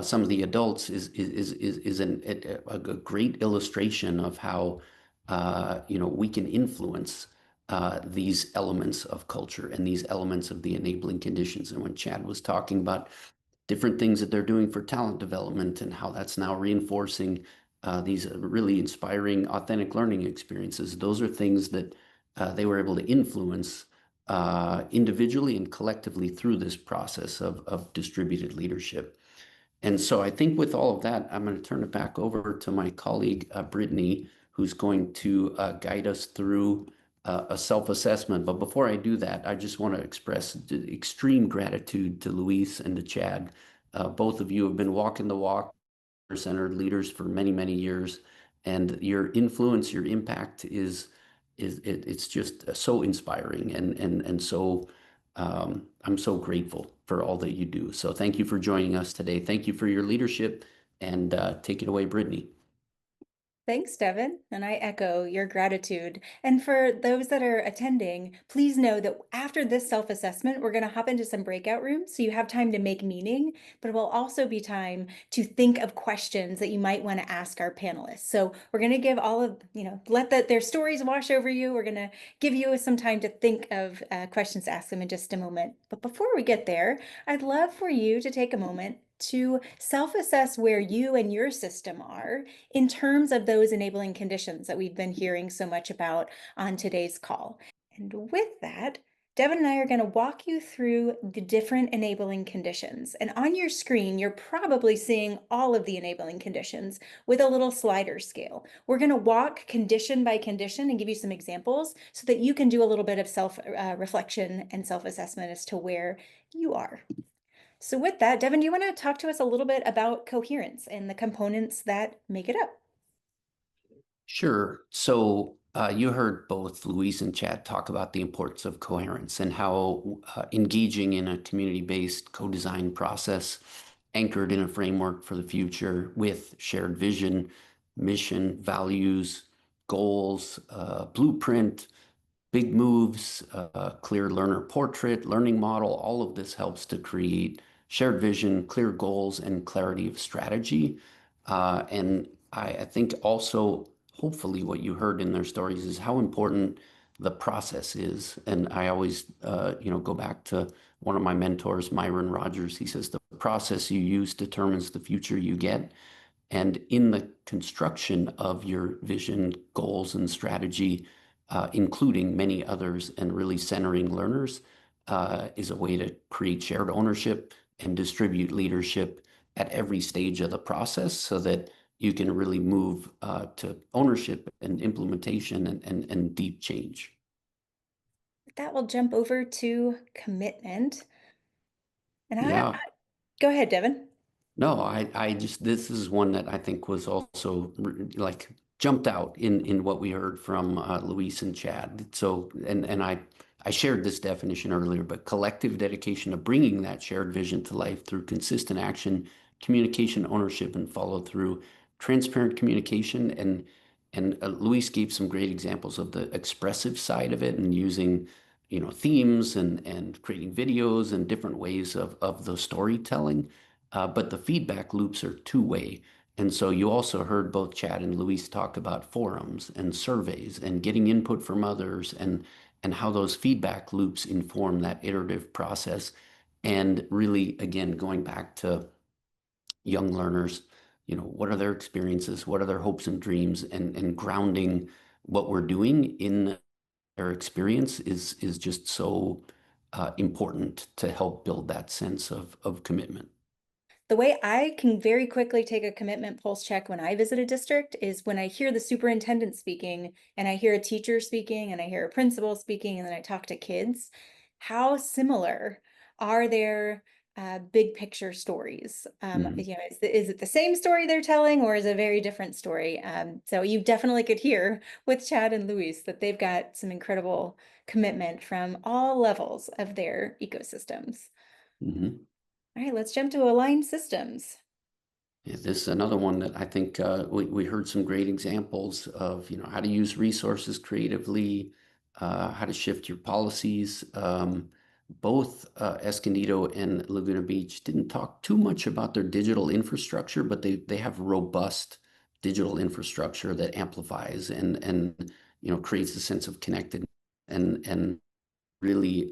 some of the adults is a great illustration of how we can influence these elements of culture and these elements of the enabling conditions. And when Chad was talking about different things that they're doing for talent development and how that's now reinforcing these really inspiring, authentic learning experiences, those are things that they were able to influence individually and collectively through this process of distributed leadership. And so I think with all of that, I'm going to turn it back over to my colleague, Brittany, who's going to guide us through a self-assessment. But before I do that, I just want to express extreme gratitude to Luis and to Chad. Both of you have been walking the walk, centered leaders for many, many years. And your influence, your impact it's just so inspiring and so I'm so grateful for all that you do. So thank you for joining us today. Thank you for your leadership, and take it away, Brittany. Thanks, Devin, and I echo your gratitude. And for those that are attending, please know that after this self-assessment, we're going to hop into some breakout rooms so you have time to make meaning, but it will also be time to think of questions that you might want to ask our panelists. So we're going to give all of, let their stories wash over you. We're going to give you some time to think of questions to ask them in just a moment. But before we get there, I'd love for you to take a moment to self-assess where you and your system are in terms of those enabling conditions that we've been hearing so much about on today's call. And with that, Devin and I are going to walk you through the different enabling conditions. And on your screen, you're probably seeing all of the enabling conditions with a little slider scale. We're going to walk condition by condition and give you some examples so that you can do a little bit of self-reflection and self-assessment as to where you are. So with that, Devin, do you want to talk to us a little bit about coherence and the components that make it up? Sure. So you heard both Luis and Chad talk about the importance of coherence and how engaging in a community-based co-design process anchored in a framework for the future with shared vision, mission, values, goals, blueprint, big moves, clear learner portrait, learning model, all of this helps to create shared vision, clear goals, and clarity of strategy. And I think also, hopefully, what you heard in their stories is how important the process is. And I always, go back to one of my mentors, Myron Rogers. He says, the process you use determines the future you get. And in the construction of your vision, goals, and strategy, including many others, and really centering learners, is a way to create shared ownership and distribute leadership at every stage of the process so that you can really move to ownership and implementation and deep change. that, we'll jump over to commitment. And Yeah. go ahead, Devin. No, I just, this is one that I think was also like jumped out in what we heard from Luis and Chad. So, and I shared this definition earlier, but collective dedication to bringing that shared vision to life through consistent action, communication, ownership, and follow through, transparent communication. And Luis gave some great examples of the expressive side of it and using, themes and creating videos and different ways of the storytelling. But the feedback loops are two-way. And so you also heard both Chad and Luis talk about forums and surveys and getting input from others and how those feedback loops inform that iterative process. And really, again, going back to young learners, what are their experiences? What are their hopes and dreams? And grounding what we're doing in their experience is just so important to help build that sense of commitment. The way I can very quickly take a commitment pulse check when I visit a district is when I hear the superintendent speaking and I hear a teacher speaking and I hear a principal speaking and then I talk to kids. How similar are their big picture stories? Mhm. Is it the same story they're telling or is it a very different story? So you definitely could hear with Chad and Luis that they've got some incredible commitment from all levels of their ecosystems. Mhm. All right, let's jump to aligned systems. Yeah, this is another one that I think we heard some great examples of, how to use resources creatively, how to shift your policies. Both Escondido and Laguna Beach didn't talk too much about their digital infrastructure, but they have robust digital infrastructure that amplifies and creates a sense of connected and really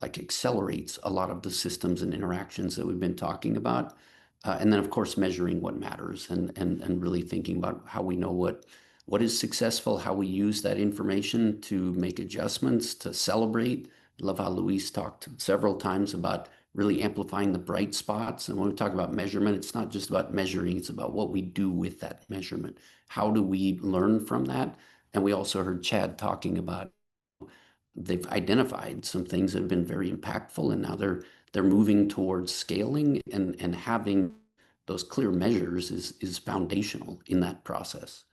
like accelerates a lot of the systems and interactions that we've been talking about. And then of course measuring what matters and really thinking about how we know what is successful, how we use that information to make adjustments, to celebrate. Love how Luis talked several times about really amplifying the bright spots. And when we talk about measurement, it's not just about measuring, it's about what we do with that measurement. How do we learn from that? And we also heard Chad talking about they've identified some things that have been very impactful, and now they're moving towards scaling and having those clear measures is foundational in that process.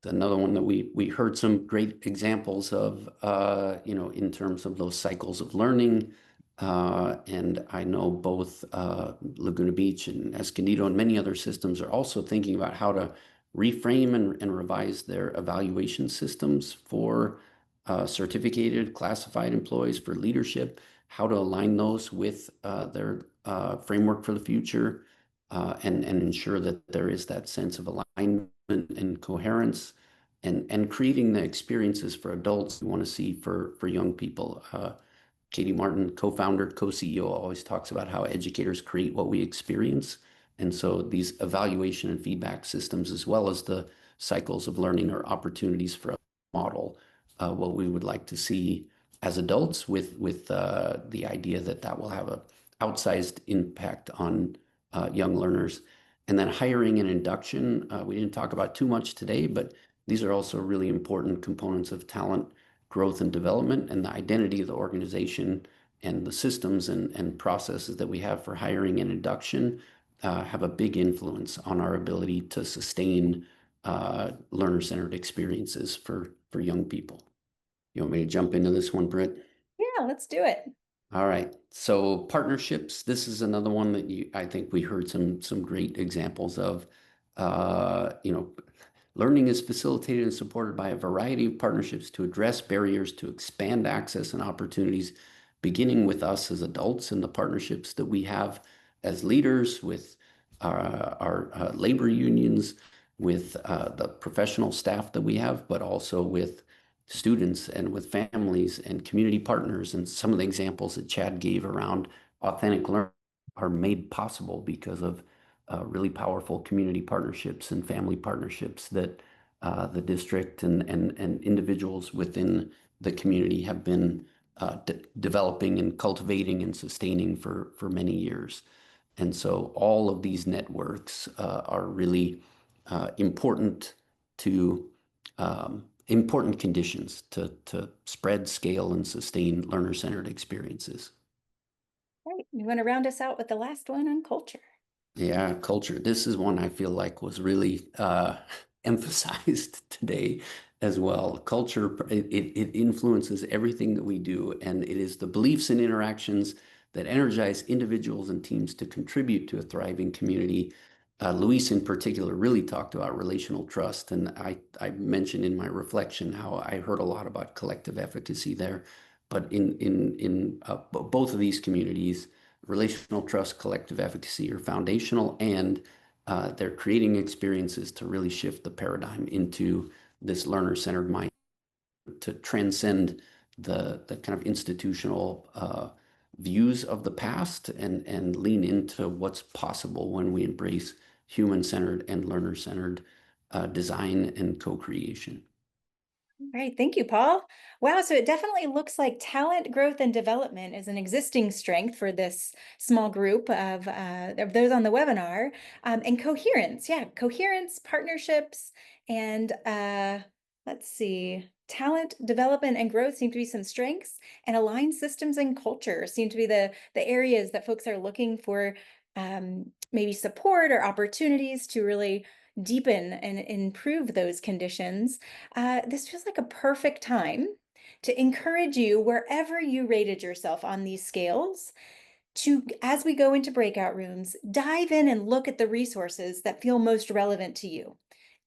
Another one that we heard some great examples of, in terms of those cycles of learning. And I know both Laguna Beach and Escondido and many other systems are also thinking about how to reframe and revise their evaluation systems for certificated, classified employees, for leadership, how to align those with their framework for the future, and ensure that there is that sense of alignment and coherence, and creating the experiences for adults we want to see for young people. Katie Martin, co-founder, co-CEO, always talks about how educators create what we experience. And so these evaluation and feedback systems, as well as the cycles of learning, are opportunities for a model what we would like to see as adults, with the idea that that will have a outsized impact on young learners. And then hiring and induction, we didn't talk about too much today, but these are also really important components of talent growth and development, and the identity of the organization and the systems and processes that we have for hiring and induction have a big influence on our ability to sustain learner-centered experiences for young people. You want me to jump into this one, Britt? Yeah, let's do it. All right. So partnerships, this is another one that I think we heard some great examples of. Learning is facilitated and supported by a variety of partnerships to address barriers, to expand access and opportunities, beginning with us as adults and the partnerships that we have as leaders with our labor unions, with the professional staff that we have, but also with students and with families and community partners. And some of the examples that Chad gave around authentic learning are made possible because of really powerful community partnerships and family partnerships that the district and individuals within the community have been developing and cultivating and sustaining for many years. And so all of these networks are really important to important conditions to spread, scale, and sustain learner-centered experiences. Right. You want to round us out with the last one on culture? Yeah, culture. This is one I feel like was really emphasized today as well. Culture, it influences everything that we do, and it is the beliefs and interactions that energize individuals and teams to contribute to a thriving community. Luis in particular really talked about relational trust, and I mentioned in my reflection how I heard a lot about collective efficacy there. But in both of these communities, relational trust, collective efficacy are foundational, and they're creating experiences to really shift the paradigm into this learner-centered mind to transcend the kind of institutional views of the past and lean into what's possible when we embrace human-centered and learner-centered design and co-creation. All right, thank you, Paul. Wow, so it definitely looks like talent growth and development is an existing strength for this small group of those on the webinar. And coherence, yeah, coherence, partnerships, and let's see, talent development and growth seem to be some strengths, and aligned systems and culture seem to be the areas that folks are looking for maybe support or opportunities to really deepen and improve those conditions. This feels like a perfect time to encourage you, wherever you rated yourself on these scales, to, as we go into breakout rooms, dive in and look at the resources that feel most relevant to you.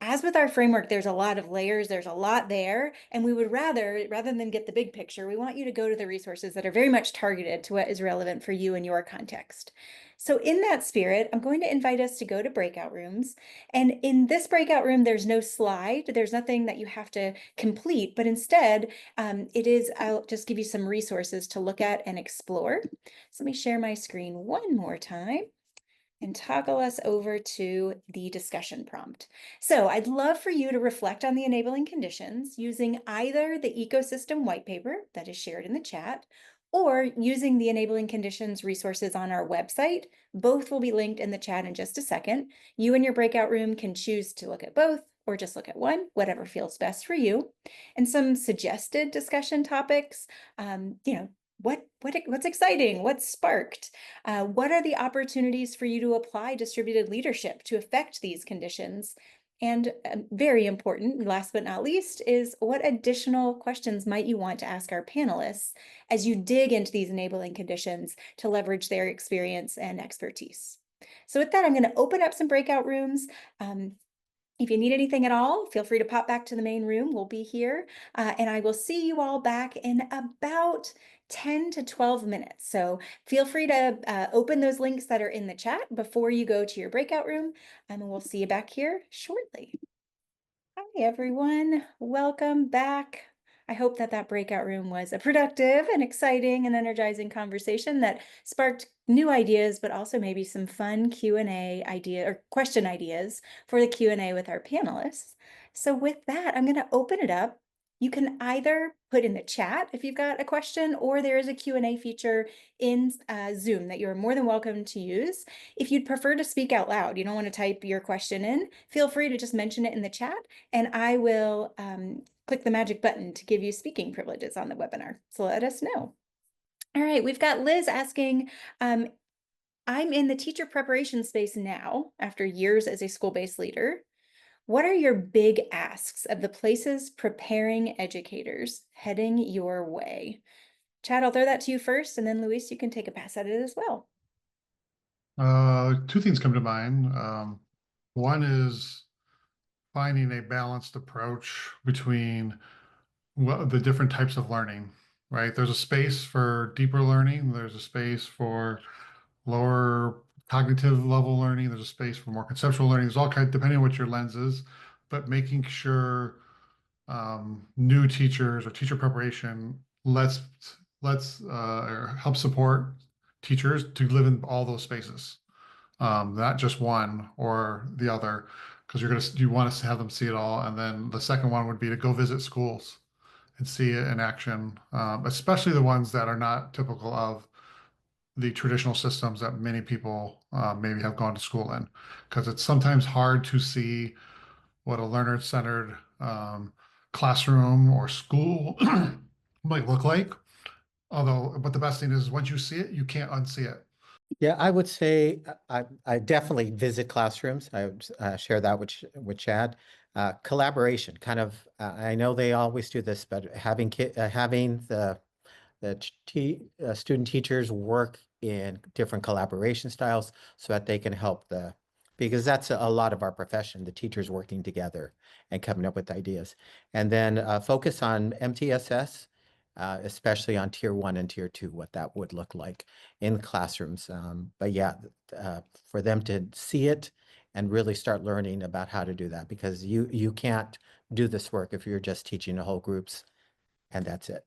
As with our framework, there's a lot of layers, there's a lot there, and we would rather than get the big picture, we want you to go to the resources that are very much targeted to what is relevant for you and your context. So in that spirit, I'm going to invite us to go to breakout rooms. And in this breakout room, there's no slide, there's nothing that you have to complete, but instead, I'll just give you some resources to look at and explore. So let me share my screen one more time and toggle us over to the discussion prompt. So I'd love for you to reflect on the enabling conditions using either the ecosystem white paper that is shared in the chat or using the enabling conditions resources on our website. Both will be linked in the chat in just a second. You and your breakout room can choose to look at both or just look at one, whatever feels best for you. And some suggested discussion topics, what's exciting, what's sparked, what are the opportunities for you to apply distributed leadership to affect these conditions? And very important, last but not least, is what additional questions might you want to ask our panelists as you dig into these enabling conditions to leverage their experience and expertise. So with that, I'm going to open up some breakout rooms. If you need anything at all, feel free to pop back to the main room. We'll be here, and I will see you all back in about 10 to 12 minutes. So feel free to open those links that are in the chat before you go to your breakout room, and we'll see you back here shortly. Hi, everyone. Welcome back. I hope that breakout room was a productive and exciting and energizing conversation that sparked new ideas, but also maybe some fun Q&A idea or question ideas for the Q&A with our panelists. So with that, I'm going to open it up. You can either put in the chat if you've got a question, or there is a Q&A feature in Zoom that you're more than welcome to use. If you'd prefer to speak out loud, you don't want to type your question in, feel free to just mention it in the chat, and I will click the magic button to give you speaking privileges on the webinar. So let us know. All right, we've got Liz asking, I'm in the teacher preparation space now after years as a school-based leader. What are your big asks of the places preparing educators heading your way? Chad, I'll throw that to you first, and then Luis, you can take a pass at it as well. Two things come to mind. One is finding a balanced approach between the different types of learning, right? There's a space for deeper learning. There's a space for lower cognitive level learning. There's a space for more conceptual learning. There's all kinds, depending on what your lens is, but making sure new teachers or teacher preparation let's help support teachers to live in all those spaces, not just one or the other, because you want to have them see it all. And then the second one would be to go visit schools and see it in action, especially the ones that are not typical of the traditional systems that many people maybe have gone to school in, because it's sometimes hard to see what a learner-centered classroom or school might look like. Although, but the best thing is once you see it, you can't unsee it. Yeah, I would say I definitely visit classrooms. I would share that with Chad. Collaboration, kind of. I know they always do this, but having the student teachers work in different collaboration styles so that they can help because that's a lot of our profession, the teachers working together and coming up with ideas. And then focus on MTSS, especially on tier 1 and tier 2, what that would look like in classrooms. But yeah, for them to see it and really start learning about how to do that, because you can't do this work if you're just teaching the whole groups and that's it.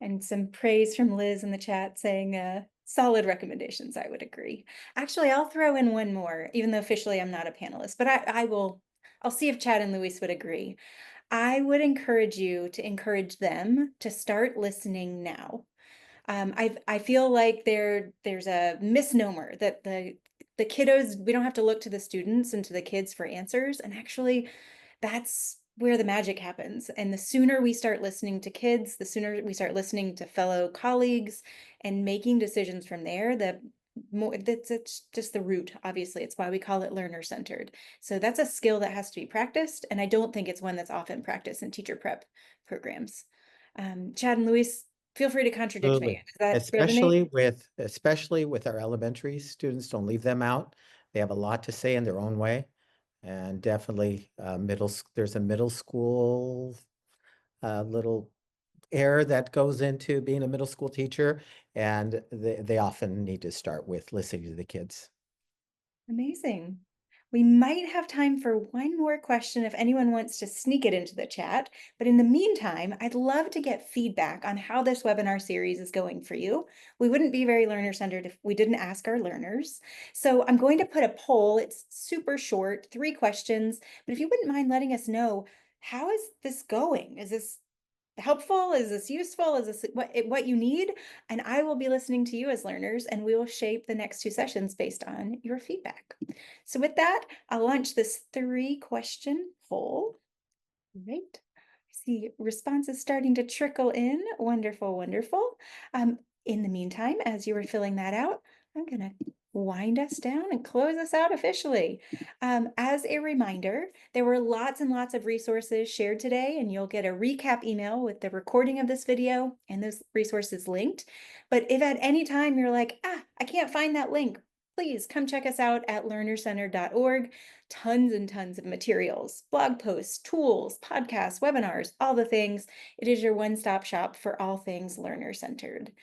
And some praise from Liz in the chat saying solid recommendations. I would agree. Actually, I'll throw in one more, even though officially I'm not a panelist, but I'll see if Chad and Luis would agree. I would encourage you to encourage them to start listening now. I feel like there's a misnomer that the kiddos, we don't have to look to the students and to the kids for answers. And actually, that's where the magic happens. And the sooner we start listening to kids, the sooner we start listening to fellow colleagues and making decisions from there, the more it's just the root. Obviously, it's why we call it learner centered. So that's a skill that has to be practiced. And I don't think it's one that's often practiced in teacher prep programs. Chad and Luis, feel free to contradict me. Absolutely. Does that resonate? Especially with our elementary students, don't leave them out. They have a lot to say in their own way. And definitely there's a middle school little air that goes into being a middle school teacher, and they often need to start with listening to the kids. Amazing. We might have time for one more question if anyone wants to sneak it into the chat. But in the meantime, I'd love to get feedback on how this webinar series is going for you. We wouldn't be very learner-centered if we didn't ask our learners. So I'm going to put a poll. It's super short, 3 questions. But if you wouldn't mind letting us know, how is this going? Is this helpful? Is this useful? Is this what you need? And I will be listening to you as learners, and we will shape the next 2 sessions based on your feedback. So with that, I'll launch this 3-question poll. Right. I see responses starting to trickle in. Wonderful, wonderful. In the meantime, as you were filling that out, I'm going to wind us down and close us out officially. As a reminder, there were lots and lots of resources shared today, and you'll get a recap email with the recording of this video and those resources linked. But if at any time you're like, I can't find that link, please come check us out at learnercenter.org. Tons and tons of materials, blog posts, tools, podcasts, webinars, all the things. It is your one-stop shop for all things learner-centered.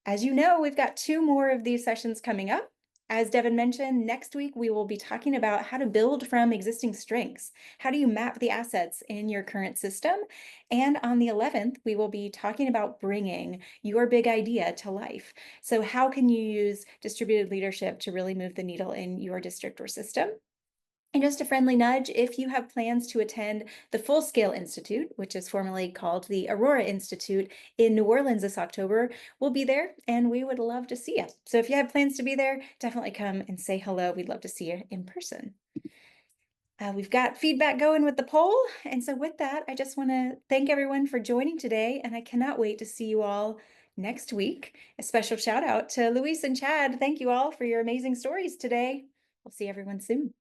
As you know, we've got 2 more of these sessions coming up. As Devin mentioned, next week we will be talking about how to build from existing strengths. How do you map the assets in your current system? And on the 11th, we will be talking about bringing your big idea to life. So how can you use distributed leadership to really move the needle in your district or system? And just a friendly nudge, if you have plans to attend the Full Scale Institute, which is formerly called the Aurora Institute in New Orleans this October, we'll be there and we would love to see you. So if you have plans to be there, definitely come and say hello. We'd love to see you in person. We've got feedback going with the poll. And so with that, I just want to thank everyone for joining today. And I cannot wait to see you all next week. A special shout out to Luis and Chad. Thank you all for your amazing stories today. We'll see everyone soon.